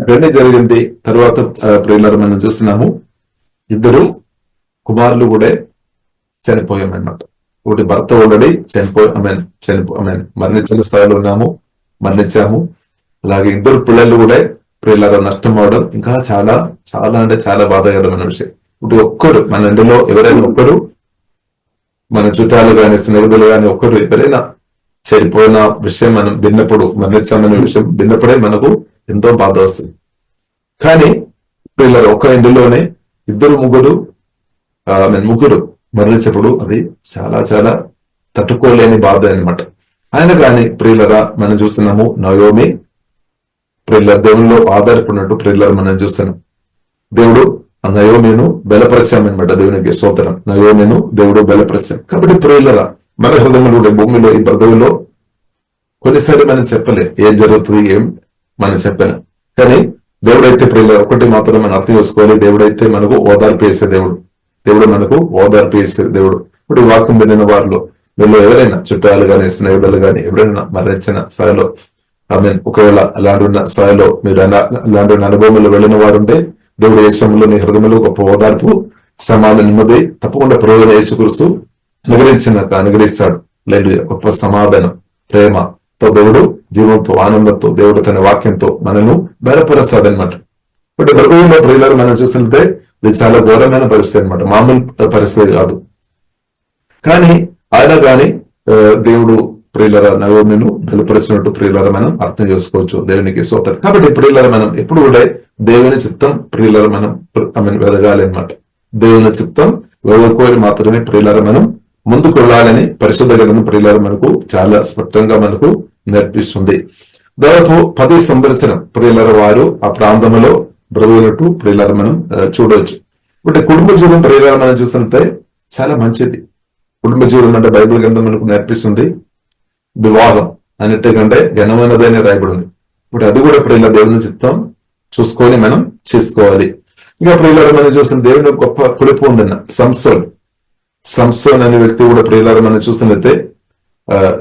ఇవన్నీ జరిగింది. తర్వాత ప్రియులారా మనం చూస్తున్నాము, ఇద్దరు కుమారులు కూడా చనిపోయామన్నమాట. ఒకటి భర్త ఆల్రెడీ మరణించిన స్థాయిలో ఉన్నాము, మరణించాము. అలాగే ఇద్దరు పిల్లలు కూడా ప్రియులారా నష్టం అవడం ఇంకా చాలా చాలా అంటే చాలా బాధాకరమైన విషయం. ఇప్పుడు ఒక్కరు మన ఇంటిలో ఎవరైనా ఒక్కరు, మన చుట్టాలు కానీ స్నేహితులు కానీ ఒక్కరు ఎవరైనా చనిపోయిన విషయం మనం విన్నప్పుడు, మరణించామనే విషయం విన్నప్పుడే మనకు ఎంతో బాధ వస్తుంది. కానీ ప్రియులారా ఒక్క ఇంటిలోనే ఇద్దరు ముగ్గురు మరణించినప్పుడు అది చాలా చాలా తట్టుకోలేని బాధ అన్నమాట. ఆయన కానీ ప్రియులరా మనం చూస్తున్నాము, నయోమి ప్రియులర్ దేవునిలో ఆధారపడినట్టు ప్రియులర్ మనం చూస్తున్నాం. దేవుడు ఆ నయోమిను బలపరిచామన్నమాట. దేవునికి స్తోత్రం. నయోమిను దేవుడు బలపరిచాం. కాబట్టి ప్రియులరా మన హృదయంలో భూమిలో ఈ బ్రతుకులో కొన్నిసారి మనం చెప్పలేం ఏం జరుగుతుంది, ఏం మనం చెప్పలేం. కానీ దేవుడైతే ప్రియులర్ ఒకటి మాత్రం మనం అర్థం చేసుకోవాలి, దేవుడైతే మనకు ఓదార్పు వేసే దేవుడు. దేవుడు మనకు ఓదార్పు వేసే దేవుడు. ఇప్పుడు ఈ వాక్యం వినిన వారిలో వీళ్ళు ఎవరైనా చుట్టాలు కానీ స్నేహితులు కానీ ఎవరైనా మరణించిన స్థాయిలో ఒకవేళ అలాంటి ఉన్న స్థాయిలో మీరు అలాంటి అనుభవంలో వెళ్ళిన వారు ఉంటే దేవుడు యేసులో నీ హృదయంలో గొప్ప ఓదార్పు, సమాధానం, నెమ్మది తప్పకుండా ప్రయోజన యేసుక్రీస్తు అనుగ్రహిస్తాడు. లేదు గొప్ప సమాధానం, ప్రేమతో దేవుడు జీవంతో ఆనందంతో దేవుడు తన వాక్యంతో మనను బలపరుస్తాడనమాట. ఇప్పుడు బ్రతుకుల్లో ప్రియులారు మనం చూసితే ఇది చాలా ఘోరమైన పరిస్థితి అనమాట, మామూలు పరిస్థితి కాదు. కానీ ఆయన కానీ దేవుడు ప్రియులర నయోమిను బలపరిచినట్టు ప్రియులర మనం అర్థం చేసుకోవచ్చు. దేవునికి స్తోత్రం. కాబట్టి ప్రియులర మనం ఎప్పుడు కూడా దేవుని చిత్తం ప్రియులర మనం వెదగాలి అనమాట. దేవుని చిత్తం వెదకోని మాత్రమే ప్రియులర మనం ముందుకు వెళ్ళాలని పరిశుద్ధ గ్రంథం ప్రియులర మనకు చాలా స్పష్టంగా మనకు నేర్పిస్తుంది. దాదాపు 10 సంవత్సరం ప్రియులర వారు ఆ ప్రాంతంలో బ్రతుకున్నట్టు ప్రియులర మనం చూడవచ్చు. ఇప్పుడు కుటుంబ జీవితం ప్రియులర మనం చూస్తుంటే చాలా మంచిది. కుటుంబ జీవితం అంటే బైబిల్ గ్రంథం మనకు నేర్పిస్తుంది వివాహం అన్నిటికంటే ఘనమైనదని రాయబడి ఉంది. ఇప్పుడు అది కూడా ప్రియుల దేవుని చిత్తం చూసుకొని మనం చేసుకోవాలి. ఇంకా ప్రియులారా మనం చూసిన దేవుని గొప్ప కులుపు ఉందన్న సంసోన్ అనే వ్యక్తి కూడా ప్రియులారా మనం చూసినట్లయితే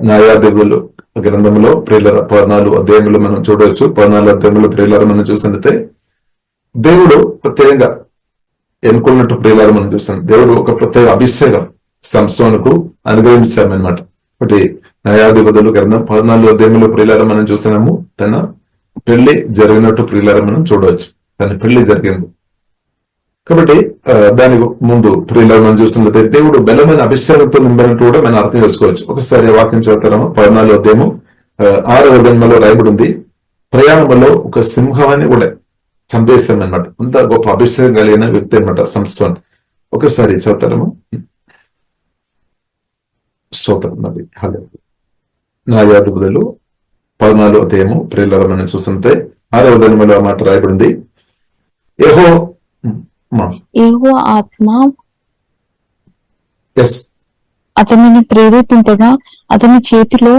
న్యాయాధిపతులు గ్రంథంలో ప్రియులారా 14 అధ్యాయంలో మనం చూడవచ్చు. 14 అధ్యాయంలో ప్రియులారా మనం చూసినట్లయితే దేవుడు ప్రత్యేకంగా ఎన్నుకున్నట్టు ప్రియులారా మనం చూస్తాం. దేవుడు ఒక ప్రత్యేక అభిషేకం సంసోనుకు అనుగ్రహించామన్నమాట. ఒకటి న్యాయాధిపతులు గ్రంథం 14 అధ్యాయంలో ప్రియులారా మనం చూస్తున్నాము. తన పెళ్లి జరిగినట్టు ప్రియులారా మనం చూడవచ్చు. తన పెళ్లి జరిగింది. కాబట్టి దాని ముందు ప్రియులారా మనం చూస్తున్నట్లయితే దేవుడు బలమైన అభిషేకంతో నింపినట్టు కూడా మనం అర్థం చేసుకోవచ్చు. ఒకసారి వాక్యం చదువుతాము. 14 అధ్యాయము 6వ అధ్యాయంలో రాయబడి ఉంది, ప్రయాణంలో ఒక సింహాన్ని కూడా చంపేశామన్నమాట. అంత గొప్ప అభిషేకం కలిగిన వ్యక్తి అనమాట సంసోన్. ఒకసారి చదువుతాము. స్తోత్రం. న్యాయాధిపతులు 14 అధ్యాయము ప్రియులారా మనం చూస్తుంటే 6వ అధ్యాయంలో ఆ మాట రాయబడింది. యెహోవా ఆత్మ అతనిని ప్రేరేపింపగా అతని చేతిలో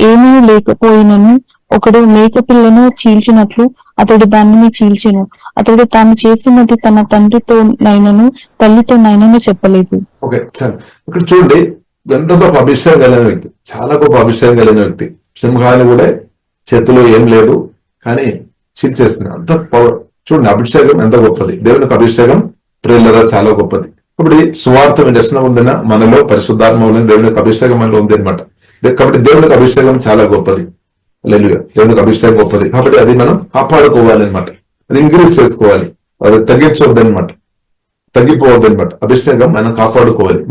ఏమీ లేకపోయినను ఒకడు మేకపిల్లను చీల్చినట్లు అతడు దానిని చీల్చెను. అతడు తాను చేసినది తన తండ్రితో నైనను తల్లితో నైనను చెప్పలేదు. ఓకే, ఇక్కడ చూడండి ఎంత గొప్ప అభిషేకం కలిగిన వ్యక్తి, చాలా గొప్ప అభిషేకం కలిగిన వ్యక్తి. సింహాన్ని కూడా చేతిలో ఏం లేదు కానీ చీల్చేస్తున్నాడు. అంత పవర్ చూడండి, అభిషేకం ఎంత గొప్పది. దేవునికి అభిషేకం ప్రియులారా చాలా గొప్పది. ఇప్పుడు సువార్త దర్శనం ఉందిన మనలో పరిశుద్ధాత్మ ఉంది, దేవునికి అభిషేకం మనలో ఉంది అనమాట. కాబట్టి దేవునికి అభిషేకం చాలా గొప్పది. హల్లెలూయా. దేవునికి అభిషేకం గొప్పది. కాబట్టి అది మనం కాపాడుకోవాలి అనమాట. అది ఇంక్రీజ్ చేసుకోవాలి, అది తగ్గించవద్దు అనమాట, తగ్గిపోవద్దు అనమాట. అభిషేకం మనం కాపాడుకోవాలి.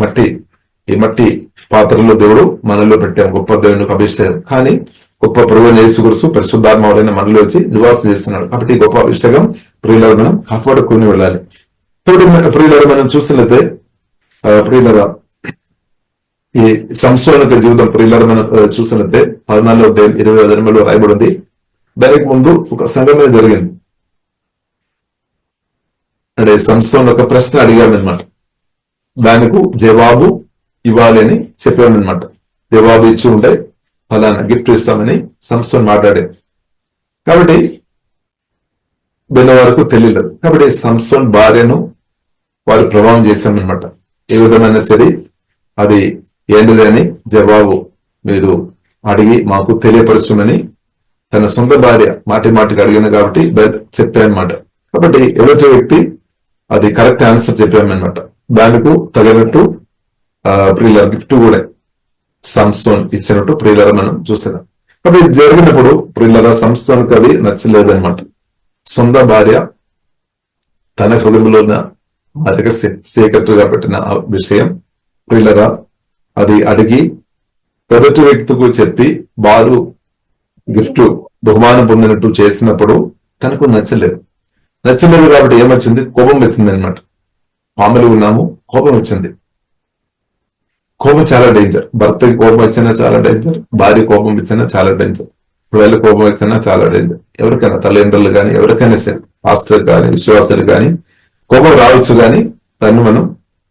ఈ మట్టి పాత్రలో దేవుడు మనలో పెట్టాం గొప్ప దేవునికి అభిషేకం. కానీ గొప్ప ప్రభువైన యేసుక్రీస్తు పరిశుద్ధాత్మవైన మనలో వచ్చి నివాసం చేస్తున్నాడు. కాబట్టి గొప్ప అభిషేకం ప్రియులారా మనం కాపాడుకుని వెళ్ళాలి. కాబట్టి ప్రియులారా మనం చూసినట్లయితే ప్రియులారా ఈ సంసోను జీవితం ప్రియులారా మనం చూసినట్లయితే 14వ అధ్యాయం 20వ వచనంలో రాయబడింది. దానికి ముందు ఒక సంఘటన జరిగింది. అంటే సంసోను ఒక ప్రశ్న అడిగామన్నమాట. దానికి జవాబు ఇవ్వాలి అని చెప్పామన్నమాట. జవాబు ఇచ్చి ఉంటే ఫలానా గిఫ్ట్ ఇస్తామని సంసోన్ మాట్లాడాడు. కాబట్టి విన్న వరకు తెలియలేదు. కాబట్టి సంసోన్ భార్యను వారు ప్రభావం చేశామన్నమాట. ఏ విధమైన సరే అది ఏంటిది అని జవాబు మీరు అడిగి మాకు తెలియపరచమని తన సొంత భార్య మాటికి అడిగింది కాబట్టి చెప్పాయన్నమాట. కాబట్టి ఎదుటి వ్యక్తి అది కరెక్ట్ ఆన్సర్ చెప్పామన్నమాట. దానికి తగినట్టు ప్రియుల గిఫ్ట్ కూడా సంస్థను ఇచ్చినట్టు ప్రియుల మనం చూసినాం. కాబట్టి ఇది జరిగినప్పుడు ప్రియుల సంస్థకు అది నచ్చలేదన్నమాట. సొంత భార్య తన హృదయంలో ఉన్న రహస్యం సీక్రెట్గా పెట్టిన ఆ విషయం ప్రియులరా అది అడిగి ఎదుటి వ్యక్తికి చెప్పి వారు గిఫ్ట్ బహుమానం పొందినట్టు చేసినప్పుడు తనకు నచ్చలేదు కాబట్టి ఏమొచ్చింది? కోపం వచ్చింది అనమాట. మామూలు ఉన్నాము, కోపం వచ్చింది. కోపం చాలా డేంజర్. భర్తకి కోపం వచ్చినా చాలా డేంజర్, భార్య కోపం వచ్చినా చాలా డేంజర్, పిల్లల కోపం వచ్చినా చాలా డేంజర్. ఎవరికైనా తల్లిదండ్రులు కానీ ఎవరికైనా సరే, పాస్టర్ కానీ విశ్వాసాలు కానీ కోపం రావచ్చు, కానీ దాన్ని మనం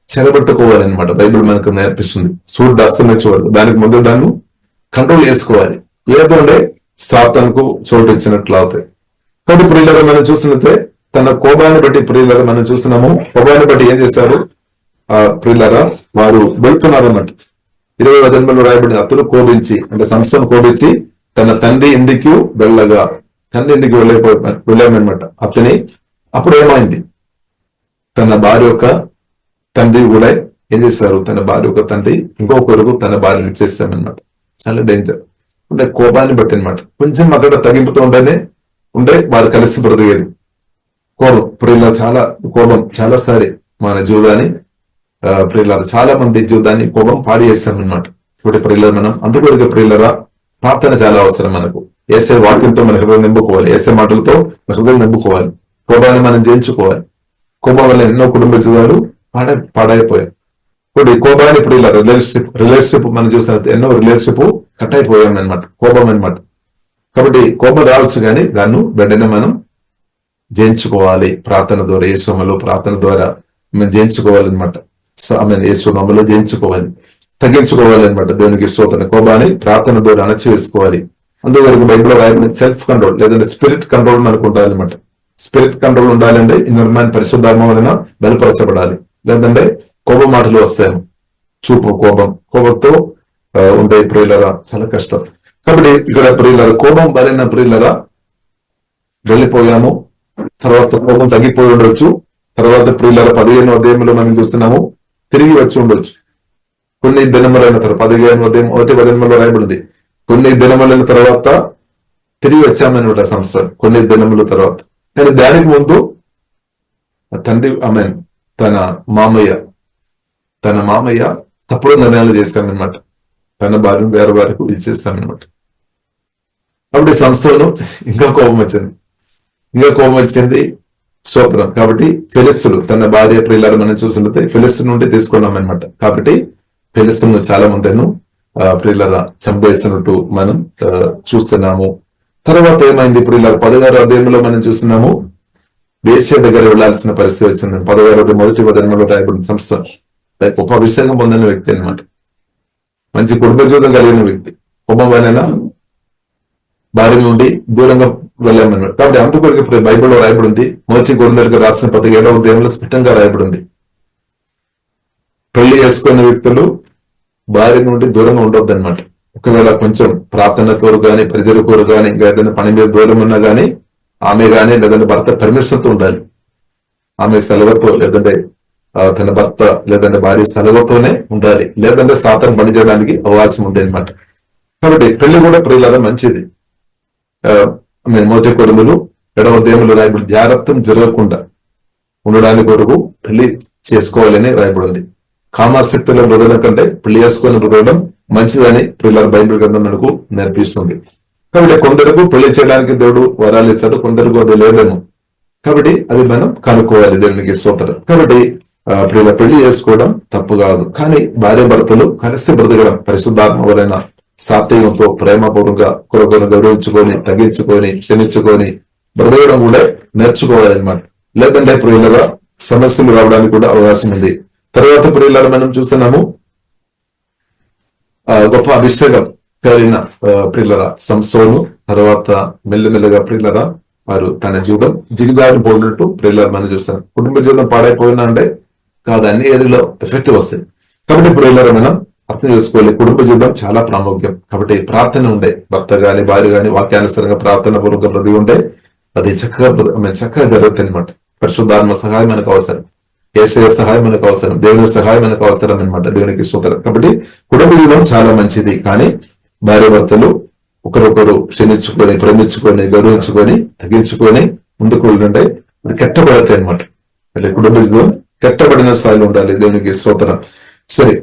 చెరబెట్టుకోవాలన్నమాట. బైబిల్ మనకు నేర్పిస్తుంది. సూర్యుడు అస్తమించకూడదు, దానికి ముందు దాన్ని కంట్రోల్ చేసుకోవాలి, లేదంటే సాతానుకు చోటు ఇచ్చినట్లు అవుతాయి. కాబట్టి ప్రియులను మనం చూసినట్లయితే తన కోపాన్ని బట్టి ప్రియులను మనం చూసినాము. కోపాన్ని బట్టి ఏం చేశారు ప్రియులరా? వారు వెళ్తున్నారు అన్నట్టు. 20వ వచనంలో రాయబడింది, అతడు కోపించి అంటే సంస్థను కోపించి తన తండ్రి ఇంటికి వెళ్ళగా, తండ్రి ఇంటికి వెళ్ళామన్నమాట. అప్పుడు ఏమైంది? తన భార్య యొక్క తండ్రి కూడా ఏం చేశారు? తన భార్య యొక్క తండ్రి ఇంకొకరికి తన భార్యను ఇచ్చేస్తామన్నమాట. చాలా డేంజర్. అంటే కోపాన్ని బట్టి అనమాట. కొంచెం అక్కడ తగ్గింపుతూ ఉంటే వారు కలిసి బ్రతికేది. కోపం ప్రియుల చాలా కోపం చాలాసారి మన జీవితాన్ని ప్రియుల చాలా మంది జీవితాన్ని కోపం పాడి చేస్తామన్నమాట. ఇప్పుడు ప్రియుల మనం అందుకొరకు ప్రియులరా ప్రార్థన చాలా అవసరం మనకు. ఏసే వాక్యంతో మన హృదయం నింపుకోవాలి, ఏసే మాటలతో మన హృదయం నింపుకోవాలి, కోపాన్ని మనం జయించుకోవాలి. కోపం వల్ల ఎన్నో కుటుంబ జీవితాలు పాడైపోయాయి. ఇప్పుడు ఈ కోపాన్ని ప్రియుల రిలేషన్షిప్ మనం చూసినట్టు ఎన్నో రిలేషన్షిప్ కట్ అయిపోయాం అనమాట, కోపం అనమాట. కాబట్టి కోపం రావచ్చు, కానీ దాన్ని వెంటనే మనం జయించుకోవాలి ప్రార్థన ద్వారా. యేసునామములో ప్రార్థన ద్వారా మనం జయించుకోవాలన్నమాట. యేసునామములో జయించుకోవాలి, తగ్గించుకోవాలన్నమాట. దేవునికి స్తోత్రం. కోపాన్ని ప్రార్థన ద్వారా అణచివేసుకోవాలి. అందువరకు బైబిల్లో రాయబడిన సెల్ఫ్ కంట్రోల్ లేదంటే స్పిరిట్ కంట్రోల్ మనకు ఉండాలన్నమాట. స్పిరిట్ కంట్రోల్ ఉండాలంటే ఇన్నర్ మైండ్ పరిశుద్ధాత్మ వలన బలపరచబడాలి. లేదంటే కోపం మాటలు వస్తాయి. కోపంతో ఉండే ప్రియులరా చాలా కష్టం. కాబట్టి ఇక్కడ ప్రియులరా కోపం బలైన ప్రియులరా వెళ్ళిపోయాము, తర్వాత కోపం తగ్గిపోయి ఉండొచ్చు. తర్వాత ప్రియులరా 15వ అధ్యాయంలో మనం చూస్తున్నాము, తిరిగి వచ్చి ఉండొచ్చు. కొన్ని దినములైన తర్వాత 15వ అధ్యాయం 1 రాయబడింది, కొన్ని దినములైన తర్వాత తిరిగి వచ్చామని సంవత్సరం, కొన్ని దినముల తర్వాత. కానీ దానికి ముందు తండ్రి తన మామయ్య తప్పుడు నిర్ణయాలు చేస్తామన్నమాట. తన భార్యను వేరే వారికి ఇచ్చేస్తామన్నమాట. అప్పుడు ఈ సంస్థలో ఇంకా కోపం వచ్చింది. స్తోత్రం. కాబట్టి ఫిలిష్తీయులు తన భార్య ప్రియులను మనం చూసినట్లయితే ఫిలిష్తీయుల నుండి తీసుకున్నామన్నమాట. కాబట్టి ఫిలిష్తీయులను చాలా మందిను ప్రియుల చంపేస్తున్నట్టు మనం చూస్తున్నాము. తర్వాత ఏమైంది ప్రియుల 16వ అధ్యాయంలో మనం చూస్తున్నాము, వేశ్య దగ్గర వెళ్లాల్సిన పరిస్థితి వచ్చింది. 16వ అధ్యాయం 1వ వచనంలో రాయబడిన సంస్థ గొప్ప అభిషేకం పొందిన వ్యక్తి అనమాట. మంచి కుటుంబ జీవితం కలిగిన వ్యక్తి. కోపం వలన భార్య నుండి దూరంగా వెళ్ళామన్నమాట. కాబట్టి అంతకొరకు ఇప్పుడు బైబిల్లో రాయబడింది, 1 కొరింథీయులకు రాసిన పత్రిక 7వ అధ్యాయంలో స్పష్టంగా రాయబడింది, పెళ్లి చేసుకున్న వ్యక్తులు భార్య నుండి దూరంగా ఉండొద్దు అనమాట. ఒకవేళ కొంచెం ప్రార్థన కోరు కానీ ప్రజల కోరు కానీ ఇంకా ఏదైనా పని మీద దూరం ఉన్నా కానీ ఆమె కానీ లేదంటే భర్త పర్మిషన్తో ఉండాలి. ఆమె సెలవుతో లేదంటే తన భర్త లేదంటే భార్య సెలవుతోనే ఉండాలి, లేదంటే సాతాను పని చేయడానికి అవకాశం ఉంది అనమాట. కాబట్టి పెళ్లి కూడా ప్రియులారా మంచిది. 1 కొరింథీయులు 7వ అధ్యాయంలో రాయబడి జాగ్రత్తం జరగకుండా ఉండడానికి కొరకు పెళ్లి చేసుకోవాలని రాయబడింది. కామాసక్తుల మృదడం కంటే పెళ్లి చేసుకుని మృదడం మంచిదని ప్రియులార బైబిల్ గ్రంథం మనకు నేర్పిస్తుంది. కాబట్టి కొందరికి పెళ్లి చేయడానికి దేవుడు వరాలు ఇస్తాడు, కొందరికి అది లేదేమో. కాబట్టి అది మనం కనుక్కోవాలి. దేవునికి స్తోత్రం. కాబట్టి ప్రియుల పెళ్లి చేసుకోవడం తప్పు కాదు, కానీ భార్య భర్తలు కలిసి బ్రతకడం పరిశుద్ధాత్మ వలన సాత్వికంతో ప్రేమపూర్వకంగా కొరకొను గౌరవించుకొని తగ్గించుకొని క్షమించుకొని బ్రతకడం కూడా నేర్చుకోవాలన్నమాట. లేదంటే ప్రియులగా సమస్యలు రావడానికి కూడా అవకాశం ఉంది. తర్వాత ప్రియులారా మనం చూస్తున్నాము, గొప్ప అభిషేకం కలిగిన ప్రియులరా సంసోను తర్వాత మెల్లమెల్లగా ప్రియులరా వారు తన జీవితం దిగజారి పోయినట్టు ప్రియులరా మనం చూస్తాం. కుటుంబ జీవితం పాడైపోయినా అంటే కాదు, అన్ని ఏరియాలో ఎఫెక్ట్ వస్తాయి. కాబట్టి ప్రియులరా మనం అర్థం చేసుకోవాలి. కుటుంబ జీవితం చాలా ప్రాముఖ్యం. కాబట్టి ప్రార్థన ఉండే, భర్త గాని భార్య గాని వాక్యానుసరంగా ప్రార్థన పూర్వక ప్రతి ఉంటే అది చక్కగా జరుగుతుంది అనమాట. పరిశుద్ధాత్మ సహాయం మనకు అవసరం, యేసయ్య సహాయం మనకు అవసరం, దేవుని సహాయం మనకు అవసరం అనమాట. దేవునికి స్తోత్రం. కాబట్టి కుటుంబ జీవితం చాలా మంచిది. కానీ భార్య భర్తలు ఒకరొకరు క్షమించుకొని, ప్రేమించుకొని, గౌరవించుకొని, తగ్గించుకొని ముందుకు వెళ్ళుంటే అది కెట్టబడతాయి అనమాట. అంటే కుటుంబ జీవితం కెట్టబడిన స్థాయిలో ఉండాలి. దేవునికి స్తోత్రం. సరే,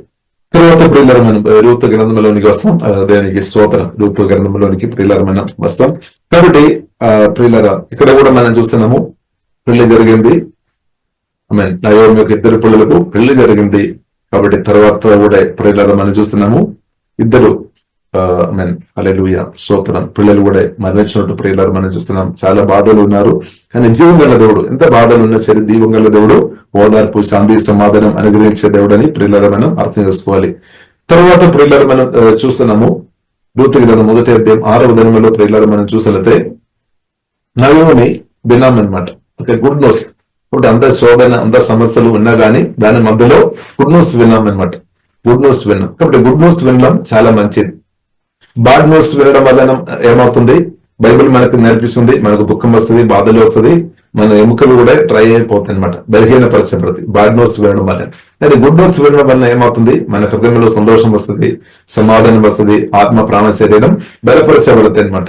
తర్వాత ప్రియులారా మనం రూతు గ్రంథంలోనికి వస్తాం. దేవునికి స్తోత్రం. రూతు గ్రంథంలోనికి ప్రియులారా మనం వస్తాం. కాబట్టి ప్రియులారా ఇక్కడ కూడా మనం చూస్తున్నాము, పెళ్లి జరిగింది. నయోమి యొక్క ఇద్దరు పిల్లలకు పెళ్లి జరిగింది. కాబట్టి తర్వాత కూడా ప్రియులారా మనం చూస్తున్నాము, ఇద్దరు హల్లెలూయా స్తోత్రం పిల్లలు కూడా మరణించినట్టు ప్రియులారా మనం చూస్తున్నాం. చాలా బాధలు ఉన్నారు. కానీ జీవం గల దేవుడు, ఎంత బాధలు ఉన్నా సరే జీవం గల దేవుడు ఓదార్పు, శాంతి, సమాధానం అనుగ్రహించే దేవుడు అని ప్రియులారా మనం అర్థం చేసుకోవాలి. తర్వాత ప్రియులారా మనం చూస్తున్నాము, రూతు గ్రంథం 1వ అధ్యాయం 6వ వచనంలో ప్రియులారా మనం చూసినట్లయితే నయోమి బినాం అనమాట. Okay, good news. కాబట్టి అంత శోధన, అంత సమస్యలు ఉన్నా గానీ దాని మధ్యలో గుడ్ న్యూస్ విన్నాం అనమాట. గుడ్ న్యూస్ విన్నాం. కాబట్టి గుడ్ న్యూస్ వినడం చాలా మంచిది. బాడ్ న్యూస్ వినడం వల్ల ఏమవుతుంది, బైబిల్ మనకు నేర్పిస్తుంది, మనకు దుఃఖం వస్తుంది, బాధలు వస్తుంది, మన ఎముకలు కూడా డ్రై అయిపోతాయి అనమాట, బలహీనపరచబడుతుంది బాడ్ న్యూస్ వినడం వల్ల. కానీ గుడ్ న్యూస్ వినడం వల్ల ఏమవుతుంది, మన హృదయంలో సంతోషం వస్తుంది, సమాధానం వస్తుంది, ఆత్మ ప్రాణ శరీరం బలపరచబడుతుంది అనమాట.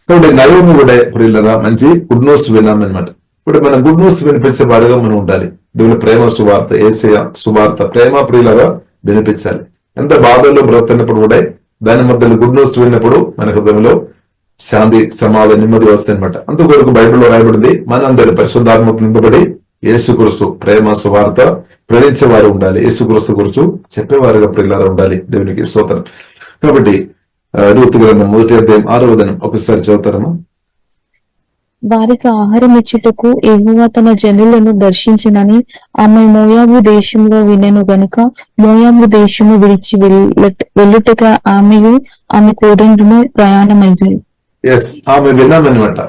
కాబట్టి నయోమి కూడా ప్రియులరా మంచి గుడ్ న్యూస్ విన్నాం అనమాట. ఇప్పుడు మనం గుడ్ న్యూస్ వినిపించే వారిగా మనం ఉండాలి. దేవుని ప్రేమ సువార్త, యేసయ్య సువార్త, ప్రేమ ప్రియులగా వినిపించాలి. ఎంత బాధల్లో బ్రతున్నప్పుడు కూడా దాని మధ్యలో గుడ్ న్యూస్ విన్నప్పుడు మన హృదయంలో శాంతి, సమాధానం, నెమ్మది వస్తాయి అనమాట. అందుకొరకు బైబిల్లో రాయబడింది, మనందరూ పరిశుద్ధాత్మ నింపబడి యేసుక్రీస్తు ప్రేమ సువార్త ప్రేమించేవారు ఉండాలి, యేసుక్రీస్తు గురించి చెప్పేవారుగా ప్రియులారా ఉండాలి. దేవునికి స్తోత్రం. కాబట్టి రూతు గ్రంథం 1వ అధ్యాయం 6వ వచనం ఒకసారి చదువుతారమ్మా. వారికి ఆహారం ఇచ్చుటకు యెహోవా తన జనులను దర్శించినని ఆమె మోయాబు దేశంలో వినెను గనుక మోయాబు దేశము విడిచి వెళ్ళుటగా ఆమెయు ఆమె కోడండును ప్రయాణమైంది. ఎస్, ఆమె విన్నామన్నమాట.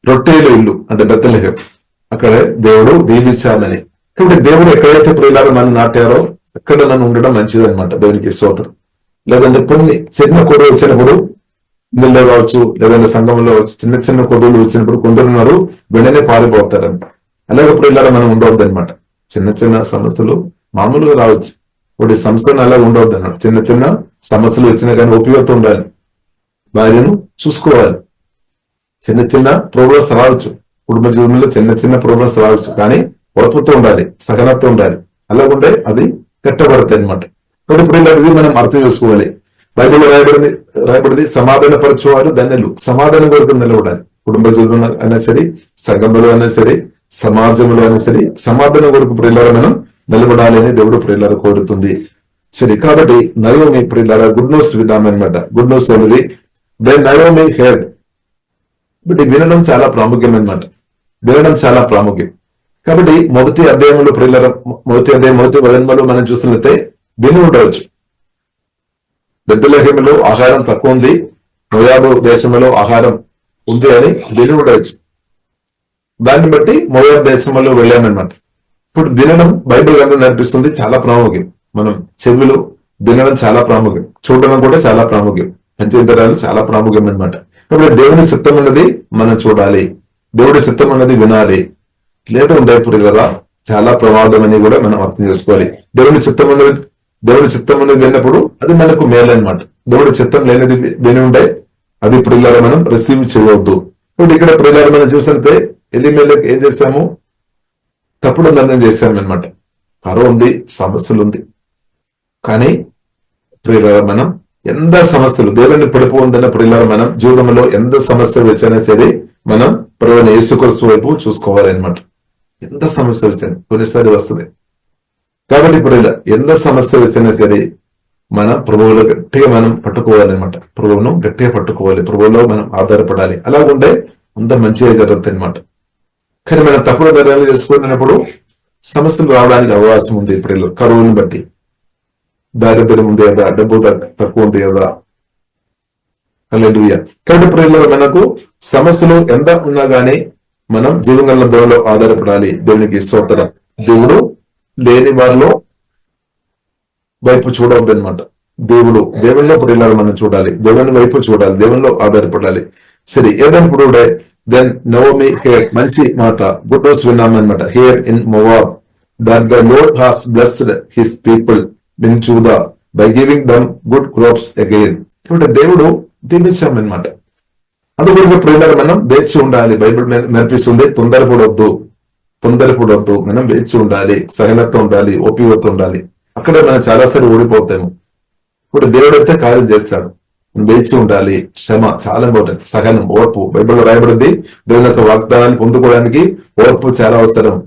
రొట్టెలు ఇల్లు అంటే బెత్లెహేం, అక్కడ దేవుడు దీవించాలని. కాబట్టి దేవుడు ఎక్కడైతే ప్రియులారా మనం నాటారో అక్కడ నన్ను ఉండడం మంచిది అనమాట. దేవునికి స్తోత్రం. లేదంటే కొన్ని చిన్న కొదవ వచ్చినప్పుడు ఇళ్ళలో కావచ్చు, లేదంటే సంఘంలో కావచ్చు, చిన్న చిన్న కొదవులు వచ్చినప్పుడు కొందరున్నారు వెంటనే పారిపోతారంట. అలాగే ప్రియులారా మనం ఉండవద్దు అనమాట. చిన్న చిన్న సమస్యలు మామూలుగా రావచ్చు, ఒకటి సంస్థను అలా ఉండవద్దు అన్నమాట. చిన్న చిన్న సమస్యలు వచ్చినా కానీ ఉపయోగం ఉండాలి, భార్యను చూసుకోవాలి. చిన్న చిన్న ప్రోగ్రెస్ రావచ్చు, కుటుంబ జీవితంలో చిన్న చిన్న ప్రోగ్రెస్ రావచ్చు, కానీ ఓర్పుతో ఉండాలి, సహనతో ఉండాలి. అలాగుంటే అది కట్టబడతాయి అనమాట. కాబట్టి ఇప్పుడు ఇది మనం అర్థం చేసుకోవాలి. బైబిల్లో రాయబడింది సమాధాన పరచువారు ధన్యులు. సమాధానం కొరకు నిలబడాలి. కుటుంబ జీవితంలో అయినా సరే, సంఘంలో అయినా సరే, సమాజంలో అయినా సరే సమాధానం కొరకు ప్రియులారా మనం నిలబడాలి అని దేవుడు ప్రియులారా కోరుతుంది. సరే, కాబట్టి నయోమి ప్రియులారా గుడ్ న్యూస్ విన్నామన్నమాట. గుడ్ న్యూస్ అనేది నయోమి హెడ్. బట్ వినడం చాలా ప్రాముఖ్యం అన్నమాట. వినడం చాలా ప్రాముఖ్యం. కాబట్టి మొదటి అధ్యాయంలో ప్రియులారా మొదటి వచనంలో మనం చూస్తున్నట్లయితే విని ఉండవచ్చు. బెత్లెహేములో ఆహారం తక్కువ ఉంది, మోయాబు దేశంలో ఆహారం ఉంది అని విని ఉండవచ్చు. దాన్ని బట్టి మోయాబు దేశంలో వెళ్ళామన్నమాట. ఇప్పుడు వినడం బైబిల్ గ్రంథం నేర్పిస్తుంది చాలా ప్రాముఖ్యం. మనం చెవులు వినడం చాలా ప్రాముఖ్యం, చూడడం కూడా చాలా ప్రాముఖ్యం, పంచేంద్రియాలు చాలా ప్రాముఖ్యం అన్నమాట. కాబట్టి దేవుని చిత్తం అన్నది మనం చూడాలి, దేవుడి చిత్తం అన్నది వినాలి. లేదా ఉండే ప్రియులారా చాలా ప్రమాదం అని కూడా మనం అర్థం చేసుకోవాలి. దేవుడి చిత్తం అనేది విన్నప్పుడు అది మనకు మేలు అనమాట. దేవుడి చిత్తం లేనిది విని ఉంటే అది ప్రియులారా మనం రిసీవ్ చేయవద్దు. ఇప్పుడు ఇక్కడ ప్రియులారా మనం చూసినట్టే ఎలీమెలెకు ఏం చేశాము, తప్పుడు నిర్ణయం చేశామన్నమాట. కరువు ఉంది, సమస్యలు ఉంది. కానీ ప్రియులారా మనం ఎంత సమస్యలు దేవుని పడిపో ఉందన్న ప్రియులారా మనం జీవితంలో ఎంత సమస్య వచ్చినా సరే మనం ప్రభువైన యేసుక్రీస్తు వైపు చూసుకోవాలన్నమాట. ఎంత సమస్య వచ్చినా కొన్నిసారి వస్తుంది. కాబట్టి ఇప్పుడు ఎంత సమస్య వచ్చినా సరే మన ప్రభువులో గట్టిగా మనం పట్టుకోవాలన్నమాట. ప్రభువును గట్టిగా పట్టుకోవాలి, ప్రభువులో మనం ఆధారపడాలి. అలాగుంటే అంత మంచిగా జరుగుతుంది అనమాట. కానీ మనం తప్పుడు నిర్ణయాలు చేసుకున్నప్పుడు సమస్యలు రావడానికి అవకాశం ఉంది. ఇప్పుడు కరువుని బట్టి దారిద్ర్యం ఉంది కదా, డబ్బు తక్కువ ఉంది కదా. హల్లెలూయా. కాబట్టి ప్రియులారా మనకు సమస్యలు ఎంత ఉన్నా గానీ మనం జీవన దేవులో ఆధారపడాలి. దేవునికి స్తోత్రం. దేవుడు లేని వారిలో వైపు చూడవద్దు అనమాట. దేవునిలో ప్రియులారా మనం చూడాలి, దేవుని వైపు చూడాలి, దేవునిలో ఆధారపడాలి. సరే, ఏదైనప్పుడు దెన్ నవోమి హియర్, మంచి మాట, గుడ్ న్యూస్ విన్నామన్నమాట. Hear in Moab that the Lord has blessed his people in Judah by giving them good crops again. కాబట్టి దేవుడు దీవించామన్నమాట. అందుకొరకు ప్రియులారా మనం వేచి ఉండాలి. బైబిల్ నేర్పిస్తుంది, తొందరపడొద్దు, మనం వేచి ఉండాలి, సహనత ఉండాలి, ఓపికతో ఉండాలి. అక్కడే మనం చాలాసార్లు ఓడిపోతాము. ఇప్పుడు దేవుడు అయితే కార్యం చేస్తాడు, వేచి ఉండాలి. శ్రమ చాలా ఇంపార్టెంట్, సహనం, ఓర్పు. బైబిల్లో రాయబడింది, దేవుని యొక్క వాగ్దానాన్ని పొందుకోవడానికి ఓర్పు చాలా అవసరం.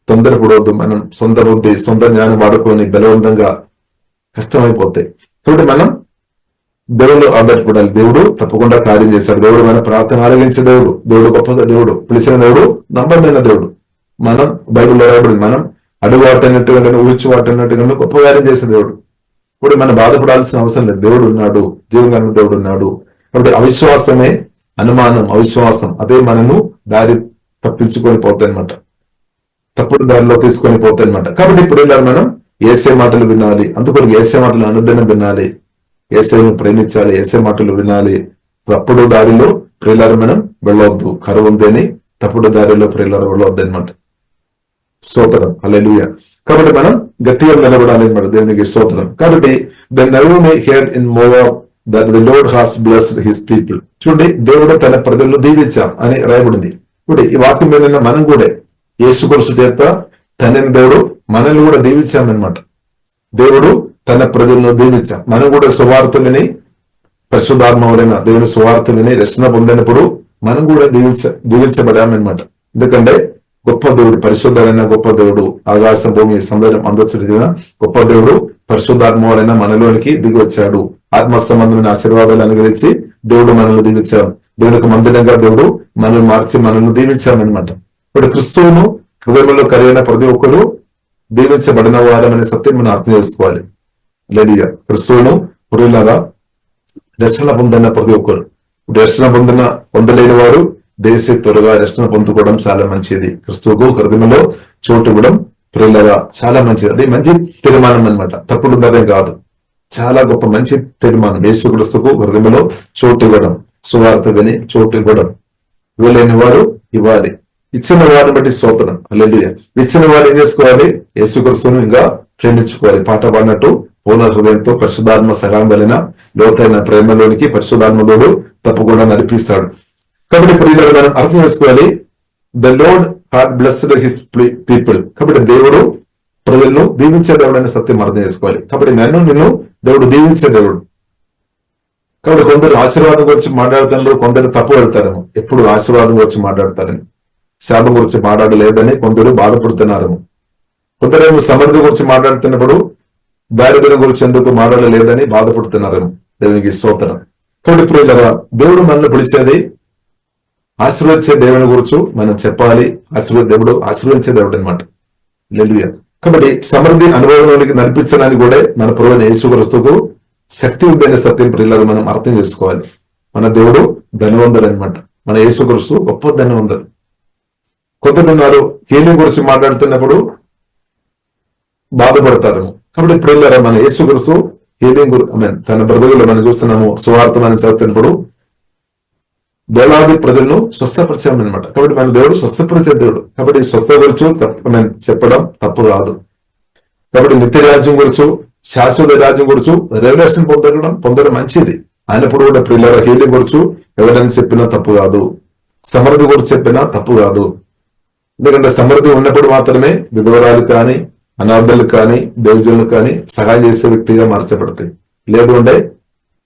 తొందరపడవద్దు. మనం సొంత బుద్ధి, సొంత జ్ఞానం వాడుకొని బలవంతంగా కష్టమైపోతాయి. కాబట్టి మనం దేవుడు ఆధారపడాలి. దేవుడు తప్పకుండా కార్యం చేశాడు. దేవుడు మన ప్రార్థన ఆలగించే దేవుడు, దేవుడు గొప్పగా దేవుడు, పిలిచిన దేవుడు, నమ్మదైన దేవుడు. మనం బైబిల్లో రాయబడింది, మనం అడుగు వాటన్నట్టుగా ఊహించి వాటన్నట్టుగా గొప్ప కార్యం చేసే దేవుడు. ఇప్పుడు మనం బాధపడాల్సిన అవసరం లేదు. దేవుడు ఉన్నాడు, జీవంగా దేవుడు ఉన్నాడు. కాబట్టి అవిశ్వాసమే అనుమానం, అవిశ్వాసం అదే మనను దారి తప్పించుకొని పోతాయి అనమాట, తప్పుడు దారిలో తీసుకొని పోతాయి అనమాట. కాబట్టి ఇప్పుడు మనం యేసే మాటలు వినాలి. అందుకని యేసే మాటలు అనుదినం వినాలి, యేసేను ప్రేమించాలి, యేసే మాటలు వినాలి. తప్పుడు దారిలో ప్రియులారా మనం వెళ్ళవద్దు. కరువు ఉంది అని తప్పుడు దారిలో ప్రియులారా వెళ్ళవద్దు అనమాట. స్తోత్రం, హల్లెలూయా. కాబట్టి మనం గట్టిగా నిలబడాలి అనమాట, దేవునికి స్తోత్రం. కాబట్టి the Naomi hear in Moab that the Lord has blessed his people. చూడండి, దేవుడు తన ప్రజలను దీవించాం అని రాయబడింది. ఇప్పుడు ఈ వాక్యం మీద మనం కూడా యేసుక్రీస్తు చేత తండ్రిని దేవుడు మనల్ని కూడా దీవించామన్నమాట. దేవుడు తన ప్రజలను దీవించాం. మనం కూడా సువార్త విని, పరిశుద్ధాత్మవరైన దేవుని సువార్త విని రక్షణ పొందినప్పుడు మనం కూడా దీవించబడామన్నమాట. ఎందుకంటే గొప్ప దేవుడు, పరిశుద్ధమైన గొప్ప దేవుడు, ఆకాశం భూమి సందర్భం అందరిచిన గొప్ప దేవుడు పరిశుద్ధాత్మవరైన మనలోనికి దిగి వచ్చాడు. ఆత్మ సంబంధమైన ఆశీర్వాదాలు అనుగ్రహించి దేవుడు మనల్ని దీవించాం. దేవునికి మందిరంగా దేవుడు మనల్ని మార్చి మనల్ని దీవించామన్నమాట. ఇప్పుడు క్రిస్తువును హృదయంలో కలిగిన ప్రతి ఒక్కరు దీవించబడిన వారమనే సత్యం మనం అర్థం చేసుకోవాలి. లేదా క్రిస్తువును పురులాగా రక్షణ పొందిన ప్రతి ఒక్కరు, రక్షణ పొందలేని వారు దేశ త్వరగా రక్షణ పొందుకోవడం చాలా మంచిది. క్రిస్తువుకు హృదయంలో చోటు ఇవ్వడం ప్రియులారా చాలా మంచిది. అది మంచి తీర్మానం అనమాట, తప్పుడు నిర్ణయం కాదు. చాలా గొప్ప మంచి తీర్మానం. యేసుక్రీస్తుకు హృదయంలో చోటు ఇవ్వడం, సువార్త విని చోటు ఇవ్వడం. ఇవ్వలేని వారు ఇవ్వాలి, ఇచ్చిన వారిని బట్టి స్తోత్రం, హల్లెలూయా. ఇచ్చిన వారు ఏం చేసుకోవాలి? యేసుక్రీస్తును ఇంకా ప్రేమించుకోవాలి. పాట పాడినట్టు పూర్ణ హృదయంతో పరిశుద్ధాత్మ సహాయం వలన లోతైన ప్రేమలోనికి పరిశుద్ధాత్మలోడు తప్పకుండా నడిపిస్తాడు. కాబట్టి ఇప్పుడు మనం అర్థం చేసుకోవాలి, the Lord had blessed his people. కాబట్టి దేవుడు ప్రజలను దీవించే దేవుడు అనే సత్యం అర్థం చేసుకోవాలి. కాబట్టి నిన్ను దేవుడు దీవించే దేవుడు. కాబట్టి కొందరు ఆశీర్వాదం గురించి మాట్లాడుతున్నారు, కొందరు తప్పు పెడతారేమో. ఎప్పుడు ఆశీర్వాదం గురించి మాట్లాడతారని, శాపం గురించి మాట్లాడలేదని కొందరు బాధపడుతున్నారేమో. కొందరేమో సమృద్ధి గురించి మాట్లాడుతున్నప్పుడు దారిద్ర్యం గురించి ఎందుకు మాట్లాడలేదని బాధపడుతున్నారేమో. దేవునికి స్తోత్రం. కాబట్టి ఇప్పుడు ఇలా దేవుడు మనల్ని పిలిచేది ఆశీర్వదించే దేవుని గురించి మనం చెప్పాలి. దేవుడు ఆశీర్వదించే దేవుడు అనమాట. హల్లెలూయా. కాబట్టి సమృద్ధి అనుభవంలోనికి నడిపించడానికి కూడా మన ప్రభువైన యేసుక్రీస్తుకు శక్తి ఉందనే సత్యం ప్రియులారా మనం అర్థం చేసుకోవాలి. మన దేవుడు ధనవంతుడు అనమాట. మన యేసుక్రీస్తు గొప్ప ధనవంతుడు. కొందరున్నారు హీలింగ్ గురించి మాట్లాడుతున్నప్పుడు బాధపడతారు. కాబట్టి ప్రియులారా మన యేసుక్రీస్తు హీలింగ్ తన బ్రతుకుల్లో మనం చూస్తున్నాము. సువార్త మనం చదువుతున్నప్పుడు వేలాది ప్రజలను స్వస్థపరిచామన్నమాట. కాబట్టి మన దేవుడు స్వస్థపరిచే దేవుడు. కాబట్టి స్వస్థపరచు చెప్పడం తప్పు కాదు. కాబట్టి నిత్య రాజ్యం గురించి, శాశ్వత రాజ్యం గురించి రెవల్యూషన్ పొందడం మంచిది. అయినప్పుడు కూడా ప్రియులారా హీలింగ్ గురించి ఎవరైనా చెప్పినా తప్పు కాదు, సమృద్ధి గురించి చెప్పినా తప్పు కాదు. ఎందుకంటే సమృద్ధి ఉన్నప్పుడు మాత్రమే విధవరాలు కానీ, అనాథలు కానీ, దైవజనులు కానీ సహాయం చేసే వ్యక్తిగా మార్చబడతాయి. లేదు అంటే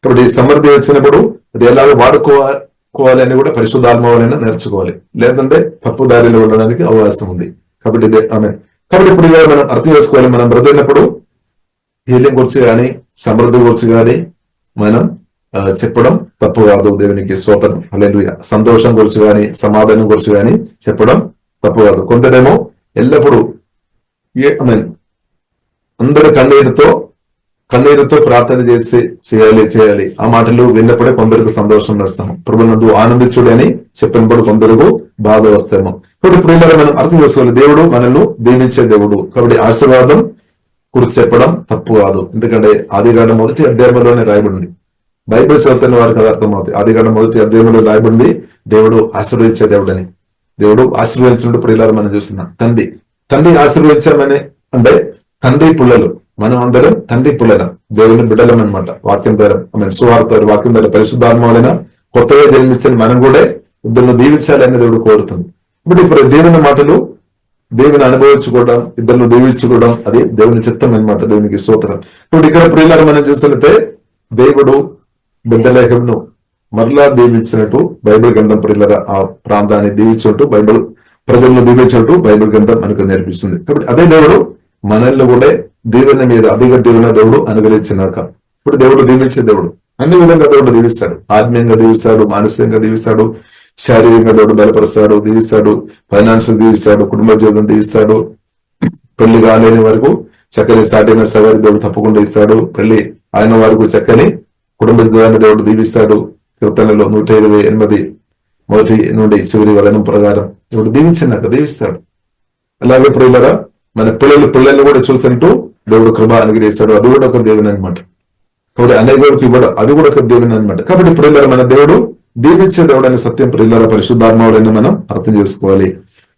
కాబట్టి ఈ సమృద్ధి వచ్చినప్పుడు అది ఎలాగో వాడుకోవాలి అని కూడా పరిశుద్ధాత్మవలైనా నేర్చుకోవాలి. లేదంటే తప్పు దారిలో వెళ్ళడానికి అవకాశం ఉంది. కాబట్టి ఇదే ఆమె. కాబట్టి ఇప్పుడు మనం అర్థం చేసుకోవాలి, మనం బ్రతికినప్పుడు హీలింగ్ గురించి కానీ, సమృద్ధి గురించి కానీ మనం చెప్పడం తప్పు కాదు. దేవునికి స్తోత్రం, హల్లెలూయా. సంతోషం గురించి కానీ, సమాధానం గురించి కానీ చెప్పడం తప్పు కాదు. కొందరేమో ఎల్లప్పుడూ అందరూ కన్నీరుతో ప్రార్థన చేయాలి. ఆ మాటలు విన్నప్పుడే కొందరికి సంతోషం వస్తాము. ప్రభునందు ఆనందించుడు అని చెప్పినప్పుడు కొందరకు బాధ వస్తాము. కాబట్టి ఇప్పుడు మనం అర్థం చేసుకోవాలి, దేవుడు మనల్ని దీవించే దేవుడు. కాబట్టి ఆశీర్వాదం గురించి చెప్పడం తప్పు కాదు. ఎందుకంటే ఆదికాండం 1వ అధ్యాయంలోనే రాయబడింది. బైబిల్ చదువుతున్న వారికి అది అర్థమవుతుంది. ఆదికాండం 1వ అధ్యాయంలో రాయబడింది దేవుడు ఆశీర్వదించే దేవుడని. దేవుడు ఆశీర్వదించినప్పుడు ప్రియులారా మనం చూస్తున్నాం. తండ్రి ఆశీర్వదించామని అంటే తండ్రి పుల్లలు, మనం అందరం తండ్రి పుల్లలం, దేవుని బిడ్డలం అనమాట. వాక్యం ద్వారా సువార్త వాక్యం ద్వారా పరిశుద్ధాత్మ వలన కొత్తగా జన్మించిన మనం కూడా ఇద్దరిని దీవించాలని దేవుడు కోరుతుంది. ఇప్పుడు దేవుని మాటలు దేవుని అనుభవించుకోవడం, ఇద్దరిని దీవించుకోవడం అది దేవుని చిత్తం అనమాట. దేవునికి స్తోత్రం. ఇప్పుడు ఇక్కడ ప్రియులారా మనం చూస్తుంటే దేవుడు బెత్లెహేమును మరలా దీవించినట్టు బైబిల్ గ్రంథం ప్రియులారా ఆ ప్రాంతాన్ని దీవించినట్టు, బైబిల్ ప్రజలను దీవించినట్టు బైబిల్ గ్రంథం మనకు నేర్పిస్తుంది. కాబట్టి అదే దేవుడు మనల్ని కూడా దీవెన మీద అధిక దీవెన దేవుడు అనుగ్రహించినాక ఇప్పుడు దేవుడు దీవించే దేవుడు. అన్ని విధంగా దేవుడు దీవిస్తాడు. ఆత్మీయంగా దీవిస్తాడు, మానసికంగా దీవిస్తాడు, శారీరకంగా దేవుడు బలపరుస్తాడు, దీవిస్తాడు, ఫైనాన్షియల్ దీవిస్తాడు, కుటుంబ జీవితం దీవిస్తాడు. పెళ్లి కాలేని వరకు చక్కని స్టార్ట్ అయిన సవారి దేవుడు తప్పకుండా ఇస్తాడు. పెళ్లి ఆయన వరకు చక్కని కుటుంబ జీవితాన్ని దేవుడు దీవిస్తాడు. కీర్తనలో 128 మొదటి నుండి చివరి వదనం ప్రకారం దేవుడు దీవించినాక దీవిస్తాడు. అలాగే ప్రియులారా మన పిల్లల్ని కూడా చూసినట్టు దేవుడు కృప అనుగ్రహిస్తాడు. అది కూడా ఒక దేవుని అనమాట. కాబట్టి అనేకులకు ఇవ్వడం అది కూడా ఒక దేవుని అనమాట. కాబట్టి ప్రియులారా మన దేవుడు దీవించే దేవుడు అనే సత్యం ప్రియులారా పరిశుద్ధాత్మని మనం అర్థం చేసుకోవాలి.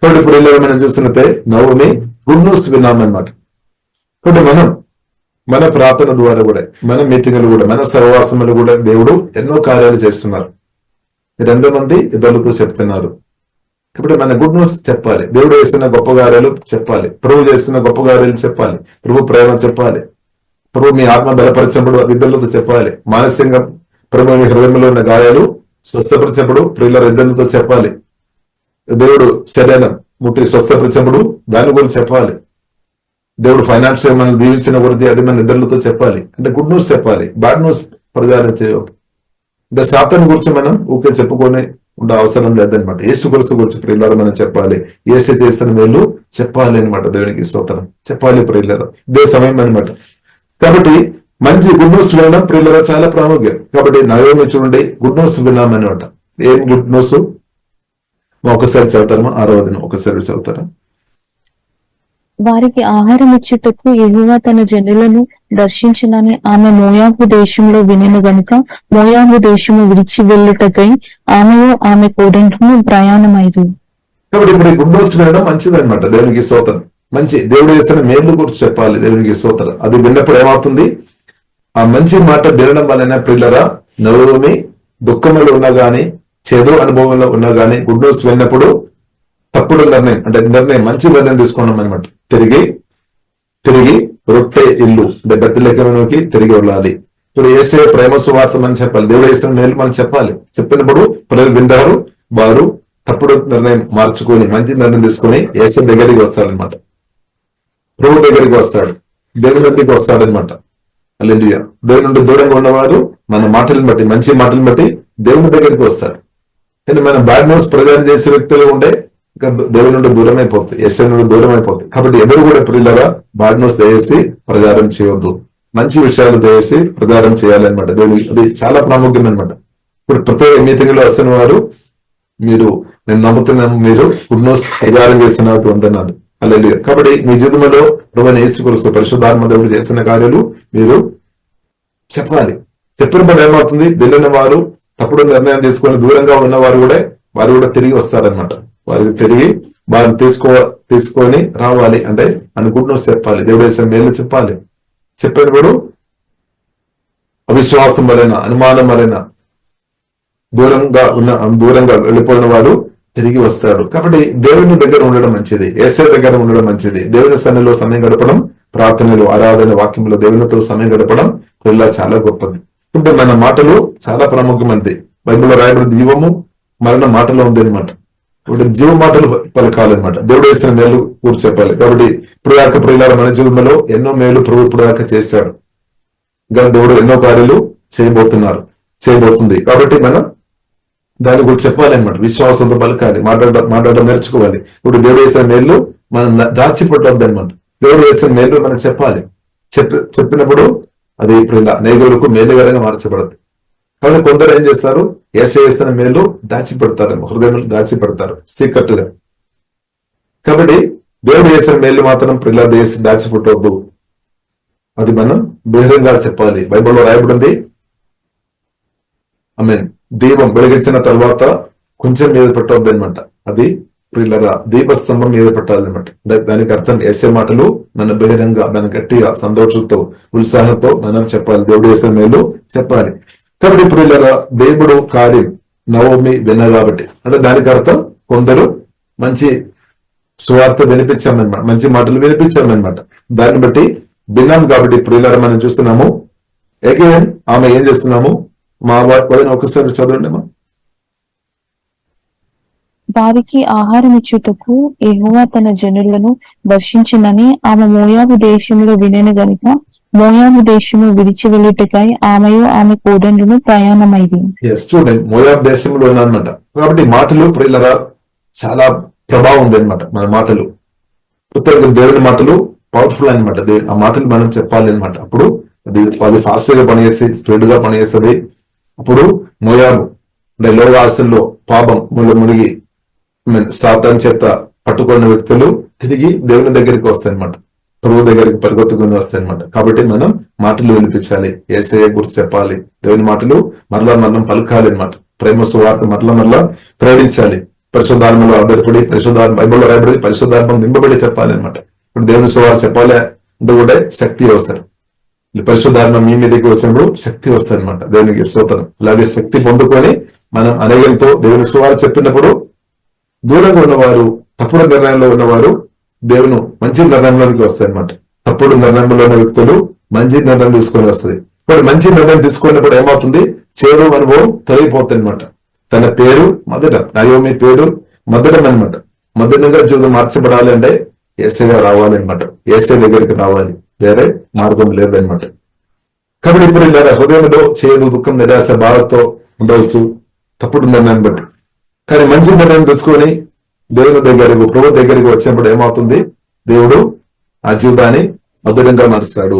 కాబట్టి ప్రియులారా మనం చూసినట్టే నవమి గుడ్ న్యూస్ విన్నామన్నమాట. కాబట్టి మనం మన ప్రార్థన ద్వారా కూడా, మన మీటింగులు కూడా, మన సహవాసములు కూడా దేవుడు ఎన్నో కార్యాలు చేస్తున్నారు. మీరు ఎంతమంది ఇతరులతో చెప్తున్నారు. కాబట్టి మన గుడ్ న్యూస్ చెప్పాలి. దేవుడు చేస్తున్న గొప్ప కార్యాలు చెప్పాలి. ప్రభు చేస్తున్న గొప్ప కార్యాలు చెప్పాలి. ప్రభు ప్రేమ చెప్పాలి. ప్రభు మీ ఆత్మ బలపరిచినప్పుడు అది ఇద్దరులతో చెప్పాలి. మానసికంగా ప్రభు మీ హృదయంలో ఉన్న గాయాలు స్వస్థపరిచినప్పుడు ప్రియుల ఇద్దరులతో చెప్పాలి. దేవుడు శరీరం ముట్టి స్వస్థపరిచినప్పుడు దాని గురించి చెప్పాలి. దేవుడు ఫైనాన్షియల్ మనం దీవించిన గురించి అది మన ఇద్దరులతో చెప్పాలి. అంటే గుడ్ న్యూస్ చెప్పాలి. బ్యాడ్ న్యూస్ ప్రచారం చేయవద్దు. అంటే సాతాను గురించి మనం ఊకే చెప్పుకొని ఉండే అవసరం లేదనమాట. యేసుక్రీస్తు గురించి ప్రియులారా మనం చెప్పాలి. యేసు చేసిన మేలు చెప్పాలి అనమాట. దేవునికి స్తోత్రం చెప్పాలి ప్రియులారా. ఇదే సమయం అనమాట. కాబట్టి మంచి గుడ్ న్యూస్ వినడం ప్రియులారా చాలా ప్రాముఖ్యం. కాబట్టి నయోమి చూడండి గుడ్ న్యూస్ విన్నామనమాట. ఏం గుడ్ న్యూస్ ఒకసారి చదువుతారమా? 6వ దినం ఒకసారి చదువుతారా? వారికి ఆహారం ఇచ్చుటకు యెహోవా తన జనులను దర్శించినని ఆమె మోయాబు దేశంలో వినెను గనుక మోయాబు దేశము విడిచి వెళ్ళుటకై ఆమెయు ఆమె కోడంట్లను ప్రయాణమైదు. కాబట్టి ఇప్పుడు గుడ్ న్యూస్ వినడం మంచిది అనమాట. దేవునికి స్తోత్రం. మంచి దేవుడు చేస్తున్న మేలు గురించి చెప్పాలి. దేవునికి స్తోత్రం. అది విన్నప్పుడు ఏమవుతుంది? ఆ మంచి మాట వినడం వలన ప్రియులరా నవమి దుఃఖంలో ఉన్నా గానీ, చేదు అనుభవంలో ఉన్నా గానీ గుడ్ న్యూస్ విన్నప్పుడు తప్పుడు నిర్ణయం అంటే మంచి నిర్ణయం తీసుకున్నాం అనమాట. తిరిగి రొట్టె ఇల్లు అంటే బెత్లెహేముకి తిరిగి వెళ్ళాలి. ఇప్పుడు యేసే ప్రేమ సువార్త మనం చెప్పాలి. దేవుడు చేస్తున్న మేలు మనం చెప్పాలి. చెప్పినప్పుడు ప్రజలు వింటారు. వారు తప్పుడు నిర్ణయం మార్చుకొని మంచి నిర్ణయం తీసుకొని యేసు దగ్గరికి వస్తాడనమాట. ప్రభు దగ్గరికి వస్తాడు. దేవుని దగ్గరికి వస్తాడనమాట. హల్లెలూయా. దేవుని నుండి దూరంగా ఉన్నవారు మన మాటలను బట్టి, మంచి మాటలను బట్టి దేవుని దగ్గరికి వస్తాడు. కానీ మనం బ్యాడ్ న్యూస్ ప్రచారం చేసే వ్యక్తులు ఉంటే దేవుని నుండి దూరం అయిపోతుంది. యేసు నుండి దూరం అయిపోతుంది. కాబట్టి ఎవరు కూడా ప్రియులారా బ్యాడ్ న్యూస్ చేసి ప్రచారం చేయవద్దు. మంచి విషయాలు చేసి ప్రచారం చేయాలన్నమాట. దేవుని అది చాలా ప్రాముఖ్యం అనమాట. ఇప్పుడు ప్రతి మీటింగ్ లో వస్తున్న వారు నేను నమ్ముతున్నాను మీరు గుడ్ న్యూస్ ప్రచారం చేస్తున్నట్టు వందనాలు. హల్లెలూయా. కాబట్టి మీ జీవితంలో ప్రభువైన యేసుక్రీస్తు పరిశుద్ధాత్మ దేవుడు చేస్తున్న కార్యాలు మీరు చెప్పాలి. చెప్పినప్పుడు ఏమవుతుంది? వెళ్ళిన వారు తప్పుడు నిర్ణయం తీసుకొని దూరంగా ఉన్నవారు వారు కూడా తిరిగి వస్తారనమాట. వారికి తిరిగి వారిని తీసుకొని రావాలి. అంటే అని గుడ్ న్యూస్ చెప్పాలి. దేవుడు చేసిన మేలు చెప్పాలి. చెప్పినప్పుడు అవిశ్వాసం వలన, అనుమానం వలన దూరంగా వెళ్ళిపోయిన వారు తిరిగి వస్తాడు. కాబట్టి దేవుని దగ్గర ఉండడం మంచిది. యేసే దగ్గర ఉండడం మంచిది. దేవుని సన్నిధిలో సమయం గడపడం, ప్రార్థనలు, ఆరాధన, వాక్యంలో దేవునితో సమయం గడపడం ఇలా చాలా గొప్పది. ఇప్పుడు మన మాటలు చాలా ప్రాముఖ్యమైనది. బైబిల్లో రాయబడిన జీవము మరణ మాటలో ఉంది అనమాట. ఇప్పుడు జీవ మాటలు పలకాలన్నమాట. దేవుడు వేసిన మేలు కూర్చు చెప్పాలి. కాబట్టి ప్రియులారా మన జీవితంలో ఎన్నో మేలు ప్రభు ఇప్పుడు దాకా చేశాడు. ఇంకా దేవుడు ఎన్నో కార్యాలు చేయబోతుంది. కాబట్టి మనం దాని గురించి చెప్పాలి అనమాట. విశ్వాసంతో పలకాలి, మాట్లాడడం నేర్చుకోవాలి. ఇప్పుడు దేవుడు వేసిన మేలు మనం దాచిపెట్టద్దు అనమాట. దేవుడు వేసిన మేలు మనం చెప్పాలి. చెప్పినప్పుడు అది ఇప్పుడు ఇలా నేగులకు మేలుగరంగా మార్చబడదు. కాబట్టి కొందరు ఏం చేస్తారు? యేసు వేస్తున్న మేలు దాచిపెడతారు, హృదయంలో దాచిపెడతారు సీక్రెట్ గా. కాబట్టి దేవుడు వేసిన మేలు మాత్రం పిల్ల దాచిపెట్టవద్దు. అది మనం బహిరంగంగా చెప్పాలి. బైబిల్లో రాయబడింది, దీపం వెలిగించిన తర్వాత కొంచెం మీద పెట్టవద్దు అనమాట. అది ప్రియులరా దీపస్తంభం మీద పెట్టాలన్నమాట. దానికి అర్థం వేసే మాటలు మన బహిరంగ, మన గట్టిగా సంతోషంతో ఉత్సాహంతో మనం చెప్పాలి. దేవుడు వేసే మేలు చెప్పాలి. కాబట్టి ప్రియులరా దేవుడు కార్యం నవమి విన్న కాబట్టి, అంటే దానికి అర్థం కొందరు మంచి సువార్త వినిపించామన్నమాట, మంచి మాటలు వినిపించామన్నమాట. దాన్ని బట్టి విన్నాం కాబట్టి ప్రియులరా మనం చూస్తున్నాము. అగైన్ ఆమె ఏం చేస్తున్నాము, మా వదిన ఒకసారి చదవండి అమ్మా. వారికి ఆహారం ఇచ్చుటకు యెహోవా తన జనులను దర్శించినని ఆమె మోయాబు దేశంలో వినెను గనుక మోయాబు దేశము విడిచి వెళ్ళుటకై ఆమెయు ఆమె కోడండును ప్రయాణమైంది. చూడండి, మోయాబు దేశంలో ఉన్నమాట. కాబట్టి మాటలు ప్రియులరా చాలా ప్రభావం ఉంది అనమాట. మన మాటలు దేవుని మాటలు పవర్ఫుల్ అనమాట. ఆ మాటలు మనం చెప్పాలి అనమాట. అప్పుడు అది ఫాస్ట్ గా పనిచేసి స్పీడ్ గా పనిచేస్తుంది. అప్పుడు మోయాబు అంటే లోక ఆశల్లో పాపం మునిగి సాతాను చేత పట్టుకున్న వ్యక్తులు తిరిగి దేవుని దగ్గరికి వస్తాయన్నమాట, ప్రభు దగ్గరికి పరిగెత్తుకుని వస్తాయన్నమాట. కాబట్టి మనం మాటలు వినిపించాలి, యేసయ్య గురించి చెప్పాలి, దేవుని మాటలు మరలా మరణం పలకాలి అనమాట. ప్రేమ సువార్త మరలా ప్రకటించాలి. పరిశుద్ధాత్మలో ఆధారపడి బైబిల్లో రాయబడి పరిశుద్ధాత్మ నింపబడి చెప్పాలి అనమాట. ఇప్పుడు దేవుని సువార్త చెప్పాలి అంటే కూడా శక్తి అవసరం. పరిశుద్ధాత్మ మీ మీదకి వచ్చినప్పుడు శక్తి వస్తుంది అనమాట. దేవునికి స్తోత్రం. అలాగే శక్తి పొందుకొని మనం అనేకలతో దేవుని సువార్త చెప్పినప్పుడు దూరంగా ఉన్నవారు, తప్పుడు నిర్ణయంలో ఉన్నవారు దేవుని మంచి నిర్ణయంలోనికి వస్తాయి అనమాట. తప్పుడు నిర్ణయంలో ఉన్న వ్యక్తులు మంచి నిర్ణయం తీసుకొని వస్తుంది. ఇప్పుడు మంచి నిర్ణయం తీసుకున్నప్పుడు ఏమవుతుంది, చేదు అనుభవం తొలగిపోతుంది అనమాట. తన పేరు మధురం, నయోమి పేరు మధురం అనమాట. మధురంగా జీవితం మార్చబడాలి అంటే యేసయ్య రావాలి అనమాట. యేసయ్య దగ్గరికి రావాలి, వేరే మార్గం లేదనమాట. కాబట్టి ఇప్పుడు ఇలా హృదయంలో చేదు, దుఃఖం, నిరాశ, బాధతో ఉండవచ్చు తప్పుడు నిర్ణయం బట్టి. కానీ మంచి నిర్ణయం తీసుకొని దేవుని దగ్గరకు, ప్రభు దగ్గరికి వచ్చినప్పుడు ఏమవుతుంది, దేవుడు ఆ జీవితాన్ని మధురంగా మారుస్తాడు.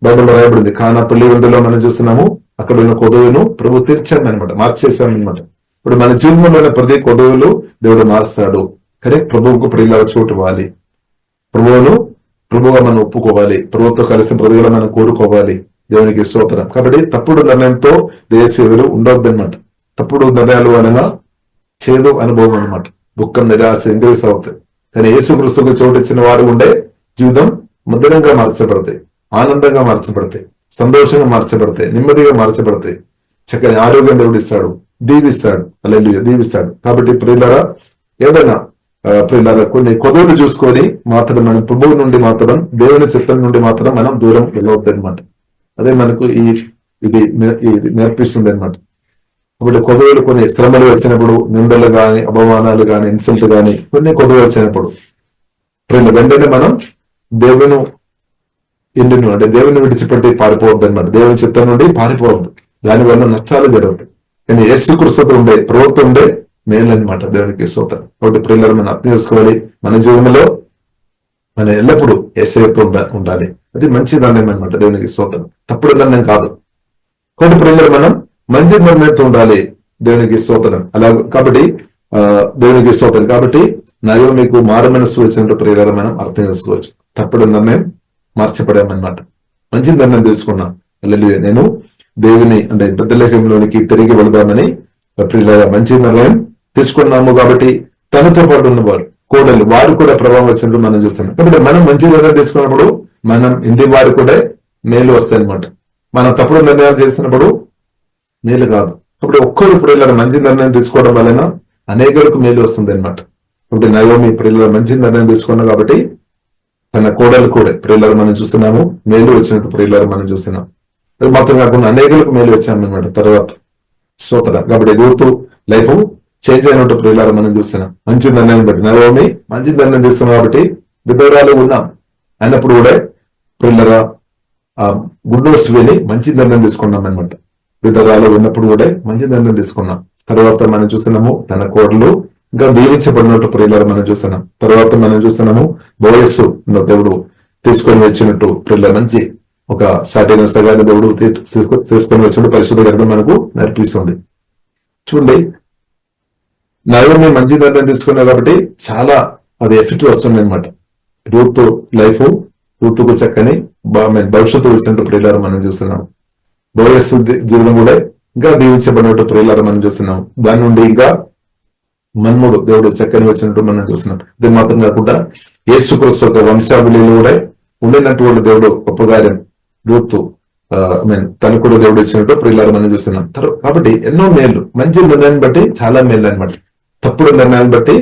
బైబిల్లో రాయబడింది, కానా పెళ్లి విందులో మనం చూస్తున్నాము, అక్కడ ఉన్న కొదువును ప్రభు తీర్చామనమాట, మార్చేశామన్నమాట. ఇప్పుడు మన జీవితంలో ఉన్న ప్రతి కొదువులు దేవుడు మారుస్తాడు. కానీ ప్రభువుకు ప్రియుల చోటు ఇవ్వాలి, ప్రభువుగా మనం ఒప్పుకోవాలి, ప్రభుత్వం కలిసి బ్రతుకులు మనం కోరుకోవాలి. దేవునికి స్తోత్రం. కాబట్టి తప్పుడు నిర్ణయంతో దేశీయులు ఉండొద్దన్నమాట. తప్పుడు నిర్ణయాలు వలన చేదు అనుభవం అనమాట, దుఃఖం, నిరాశ, ఇంద్రియ అవుతాయి. కానీ యేసుక్రీస్తుకు చోటు ఇచ్చిన వారు ఉండే జీవితం మధురంగా మార్చబడతాయి, ఆనందంగా మార్చబడతాయి, సంతోషంగా మార్చబడతాయి, నెమ్మదిగా మార్చబడతాయి. చక్కని ఆరోగ్యం దేవుడు ఇస్తాడు, దీవిస్తాడు, హల్లెలూయా, దీవిస్తాడు. కాబట్టి ప్రియులారా, ఏదైనా కొన్ని కొదువులు చూసుకొని మాత్రం మనం ప్రభువు నుండి మాత్రం, దేవుని చిత్తం నుండి మాత్రం మనం దూరం వెళ్ళవద్దు అనమాట. అదే మనకు ఇది నేర్పిస్తుంది అనమాట. ఇప్పుడు కొదువులు కొన్ని శ్రమలు వచ్చినప్పుడు, నిందలు గాని, అవమానాలు గాని, ఇన్సల్ట్ గాని కొన్ని కొదువు వచ్చినప్పుడు వెంటనే మనం దేవుని ఇంటిని అంటే దేవుని విడిచిపెట్టి పారిపోవద్దు అనమాట. దేవుని చిత్తం నుండి పారిపోవద్దు, దానివల్ల నష్టాలు జరుగుతాయి. కానీ యేసుక్రీస్తుతో ఉండే, ప్రభుత్వం ఉండే మేలు అనమాట. దేవునికి స్తోత్రం. కాబట్టి ప్రియులను మనం అర్థం చేసుకోవాలి. మన జీవనంలో మనం ఎల్లప్పుడూ యేసయ్యతో ఉండాలి. అది మంచి నిర్ణయం అనమాట. దేవునికి స్తోత్రం, తప్పుడు నిర్ణయం కాదు. కాబట్టి ప్రియులు మనం మంచి నిర్ణయంతో ఉండాలి. దేవునికి స్తోత్రం. అలా కాబట్టి దేవునికి స్తోత్రం. కాబట్టి నాయో మీకు మారు మనసు వచ్చినట్టు ప్రియులను మనం అర్థం చేసుకోవచ్చు. తప్పుడు నిర్ణయం మార్చబడామన్నమాట, మంచి నిర్ణయం తీసుకున్నాం. హల్లెలూయా. నేను దేవుని అంటే బెత్లెహేములోనికి తిరిగి వెళదామని ప్రియులారా మంచి నిర్ణయం తీసుకున్నాము. కాబట్టి తనతో పాటు ఉన్నవారు, కోడలు, వారు కూడా ప్రభావం వచ్చినట్టు మనం చూస్తున్నాం. కాబట్టి మనం మంచి నిర్ణయం తీసుకున్నప్పుడు మనం ఇంటి వారు కూడా మేలు వస్తాయి అనమాట. మనం తప్పుడు నిర్ణయాలు చేసినప్పుడు మేలు కాదు. కాబట్టి ఒక్కరు ప్రియుల మంచి నిర్ణయం తీసుకోవడం వలన అనేకులకు మేలు వస్తుంది అనమాట. కాబట్టి నయోమి ప్రియుల మంచి నిర్ణయం తీసుకున్నాం కాబట్టి తన కోడలు కూడా ప్రియులారు మనం చూస్తున్నాము, మేలు వచ్చినట్టు ప్రియులారు మనం చూస్తున్నాం. అది మాత్రం కాకుండా అనేకులకు మేలు వచ్చామన్నమాట తర్వాత స్తోత్రం. కాబట్టి రూతు లైఫ్ చేంజ్ అయినట్టు ప్రియులారు మనం చూస్తున్నాం, మంచి నిర్ణయం బట్టి. నయోమి మంచి నిర్ణయం తీసుకున్నాం కాబట్టి విధవరాలు ఉన్నాం అన్నప్పుడు కూడా ప్రియులరా గుడ్ న్యూస్ విని మంచి నిర్ణయం తీసుకున్నాం అనమాట. విధవరాలు ఉన్నప్పుడు కూడా మంచి నిర్ణయం తీసుకున్నాం. తర్వాత మనం చూస్తున్నాము తన కోడలు ఇంకా దీవించబడినట్టు ప్రియులారు మనం చూస్తున్నాం. తర్వాత మనం చూస్తున్నాము బోయస్సు దేవుడు తీసుకొని వచ్చినట్టు ప్రియుల మంచి ఒక సాటిన సగాన్ని దేవుడు తీసుకొని వచ్చినట్టు పరిశుద్ధ గ్రంథం మనకు నేర్పిస్తుంది. చూడండి, నయోమి మంచి నిర్ణయం తీసుకున్నాం కాబట్టి చాలా అది ఎఫెక్ట్ వస్తుంది అనమాట. రూత్ లైఫ్ ఋతుకు చక్కని భవిష్యత్తు వచ్చినట్టు ప్రియులారా మనం చూస్తున్నాం. భవిష్యత్తు జీవితం కూడా ఇంకా దీవించబడినట్టు ప్రియులారా మనం చూస్తున్నాం. దాని నుండి ఇంకా మన్ముడు దేవుడు చక్కని వచ్చినట్టు మనం చూస్తున్నాం. ఇది మాత్రం కాకుండా యేసుక్రీస్తు యొక్క వంశావళిలో కూడా ఉండినటువంటి దేవుడు గొప్ప కార్యం ఋతు తను కూడా దేవుడు ఇచ్చినట్టు ప్రియులారా మనం చూస్తున్నాం. కాబట్టి ఎన్నో మేలు, మంచి నిర్ణయాన్ని బట్టి చాలా మేలు అనమాట, తప్పుడు నిర్ణయాన్ని బట్టి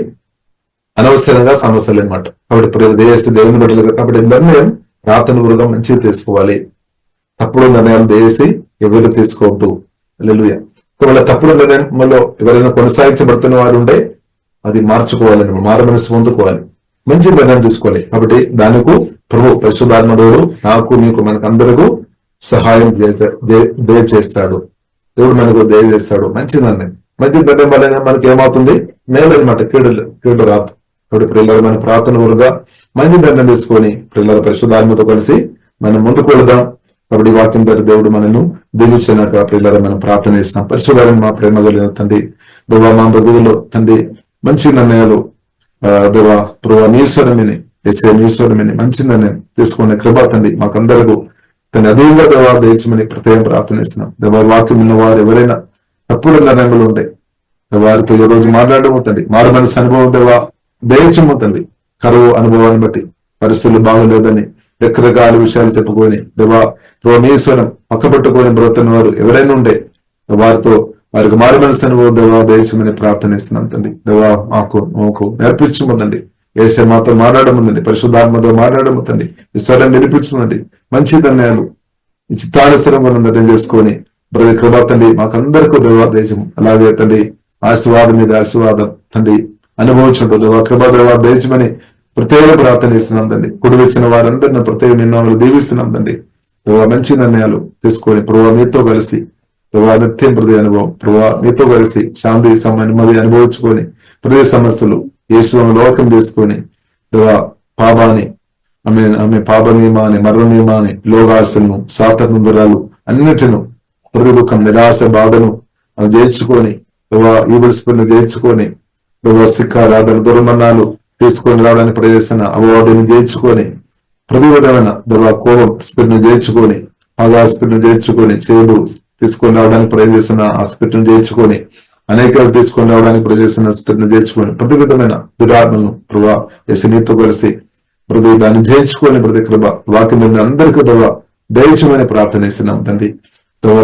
అనవసరంగా సమస్యలు అనమాట. కాబట్టి ప్రియులు దేశ దేవుని బిడ్డలు కాబట్టి నిర్ణయం రాతనుగురుగా మంచిగా తీసుకోవాలి. తప్పుడు నిర్ణయాలు దేసి ఎవరు తీసుకోవద్దు. హల్లెలూయా. ఒకవేళ తప్పుడు నిర్ణయంలో ఎవరైనా కొనసాగించబడుతున్న వారు ఉంటే అది మార్చుకోవాలని, మారమనసు పొందుకోవాలి, మంచి నిర్ణయం తీసుకోవాలి. కాబట్టి దానికి ప్రభు పరిశుద్ధాత్మదేవుడు నాకు మీకు మనకందరకు సహాయం దయచేస్తాడు. దేవుడు మనకు దయచేస్తాడు. మంచి నిర్ణయం వల్ల మనకి ఏమవుతుంది? మేలు అనమాట, కీడు రాదు. కాబట్టి ప్రియులారా మన ప్రార్థన వరుగా మంచి నిర్ణయం తీసుకొని ప్రియులారా పరిశుద్ధాత్మతో కలిసి మనం ముందుకు వెళదాం. కాబట్టి వాక్యం ద్వారా దేవుడు మనను దీవించినాక ప్రియులారా మనం ప్రార్థన చేస్తాం. పరిశుద్ధాన్ని మా ప్రేమ కలిగిన తండ్రి, దేవా మా బ్రతుకుల్లో తండ్రి మంచి నిర్ణయాలు దేవా ప్రభా నీశ్వరమిని ఎస్ఏ నీశ్వరమిని మంచి నిర్ణయం తీసుకునే కృప తండ్రి మాకందరకు తన అధీనంగా దేవా దయచమని ప్రత్యేకం ప్రార్థనిస్తున్నాం. దేవా వాక్యం ఉన్న వారు ఎవరైనా తప్పుడు నిర్ణయములు ఉంటాయి వారితో ఈ రోజు మాట్లాడము తండ్రి, మారు మనసు అనుభవం దేవా దయచము తండ్రి. కరువు అనుభవాన్ని బట్టి పరిస్థితులు బాగలేదని రకరకాల విషయాలు చెప్పుకొని దేవా నీశ్వరం పక్కబట్టుకొని బ్రతున్న వారు ఎవరైనా ఉంటే వారికి మారు మనసు అనుభవం దేవా దయచమని ప్రార్థనిస్తున్నాం తండ్రి. దేవా మాకు నేర్పించముందండి. ఏసే మాతో మాట్లాడముందండి, పరిశుద్ధాత్మతో మాట్లాడముందండి, ఈశ్వరం వినిపించుందండి. మంచి నిర్ణయాలు ఈ చిత్తానుసరంగా నిర్ణయం చేసుకొని బ్రదర్ కృపా తండ్రి మాకందరికీ దేవా దేశము అలాగే తండ్రి ఆశీర్వాదం మీద ఆశీర్వాదం తండ్రి అనుభవించుంటూ దేవా కృపా దేవా దేశమని ప్రత్యేక ప్రార్థన ఇస్తున్నాం తండ్రి. కుడి వచ్చిన వారందరిని ప్రత్యేక నిన్నామలు దీవిస్తున్నాం తండ్రి. దేవా మంచి నిర్ణయాలు తీసుకొని ప్రభావ మీతో కలిసి దేవా నిత్యం ప్రతి అనుభవం ప్రభావ మీతో కలిసి శాంతి నెమ్మది అనుభవించుకొని ప్రతి సమస్యలు యేసు లోకం చేసుకొని దేవా పాపాన్ని ఆమె పాప నియమాన్ని మరణ నియమాన్ని లోకాశలను సాతనుదరాలు అన్నిటిను ప్రతి దుఃఖం నిరాశ బాధను జయించుకొని ఈబడిసిపడిని జయించుకొని సిక్కారాధన దుర్మన్నాలు తీసుకొని రావడానికి ప్రయత్న అపవాదాన్ని జయించుకొని ప్రతి విధమైన కోపం స్పిరిట్ను జయించుకొని పగా స్పిరిట్ను జయించుకొని చేదు తీసుకొని రావడానికి ప్రయత్నిస్తున్న ఆ స్పిరిట్ను జయించుకొని అనేక తీసుకొని రావడానికి ప్రయత్నిస్తున్న స్పిరిట్ను జయించుకొని ప్రతి విధమైన దురాత్మలను ప్రభా ఎసి నీతో కలిసి ప్రతి దాన్ని జయించుకొని ప్రతి కృప వాక్యం అందరికీ దయచమని ప్రార్థన ఇస్తున్నాం తండ్రి.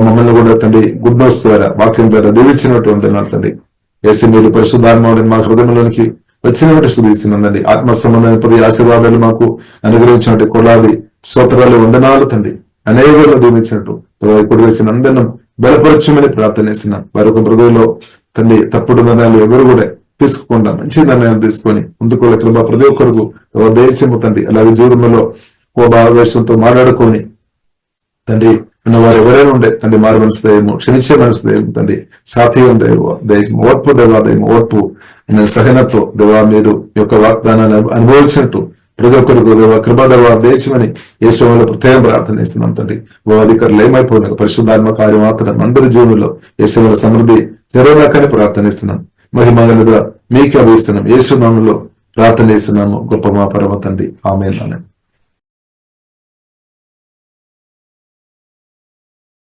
మమ్మల్ని కూడా తండ్రి గుడ్ న్యూస్ ద్వారా వాక్యం ద్వారా దీవించినట్టు ఉంటున్నారు తండ్రి. ఏసీ మీరు పరిశుద్ధాత్మని మా హృదయంలోనికి వచ్చినట్టు స్తుతిస్తున్నాం తండ్రి. ఆత్మ సంబంధమైన ప్రతి ఆశీర్వాదాలు మాకు అనుగ్రహించినట్టు కొలాది స్తోత్రాలు వందనాలు తండ్రి. అనేకలను దీవించినట్టు ఇప్పుడు వచ్చిన అందరిని బలపరచమని ప్రార్థన ఇస్తున్నాం. మరొక హృదయంలో తండ్రి తప్పుడు నిర్ణయాలు ఎవరు కూడా తీసుకోకుండా మంచి నిర్ణయాలు తీసుకొని ముందుకు కృప ప్రతి ఒక్కరికి దేశము తండ్రి. అలాగే జీవితంలో ఆవేశంతో మాట్లాడుకొని తండ్రి ఉన్నవారు ఎవరైనా ఉండే తండ్రి మారు మనసు దయము, క్షమించే మనసు దయము తండ్రి, సాధ్యం దయము, ఓర్పు దేవా దయము, ఓర్పు సహనతో దేవా మీరు యొక్క వాగ్దానాన్ని అనుభవించినట్టు ప్రతి ఒక్కరికి దేవా కృపా దేవా దేశమని యేసులో ప్రత్యేకం ప్రార్థన ఇస్తున్నాం తండ్రి. అధికారులు ఏమైపోయినా పరిశుద్ధాత్మ కార్యం మాత్రం అందరి జీవనంలో యేసుల సమృద్ధి జరగదాకని ప్రార్థనిస్తున్నాం. మహిమగలదా మీకే అభిస్తున్నాం. యేసు నామములో ప్రార్థన చేస్తున్నాము గొప్ప మా పరమ తండ్రి. ఆమేన్.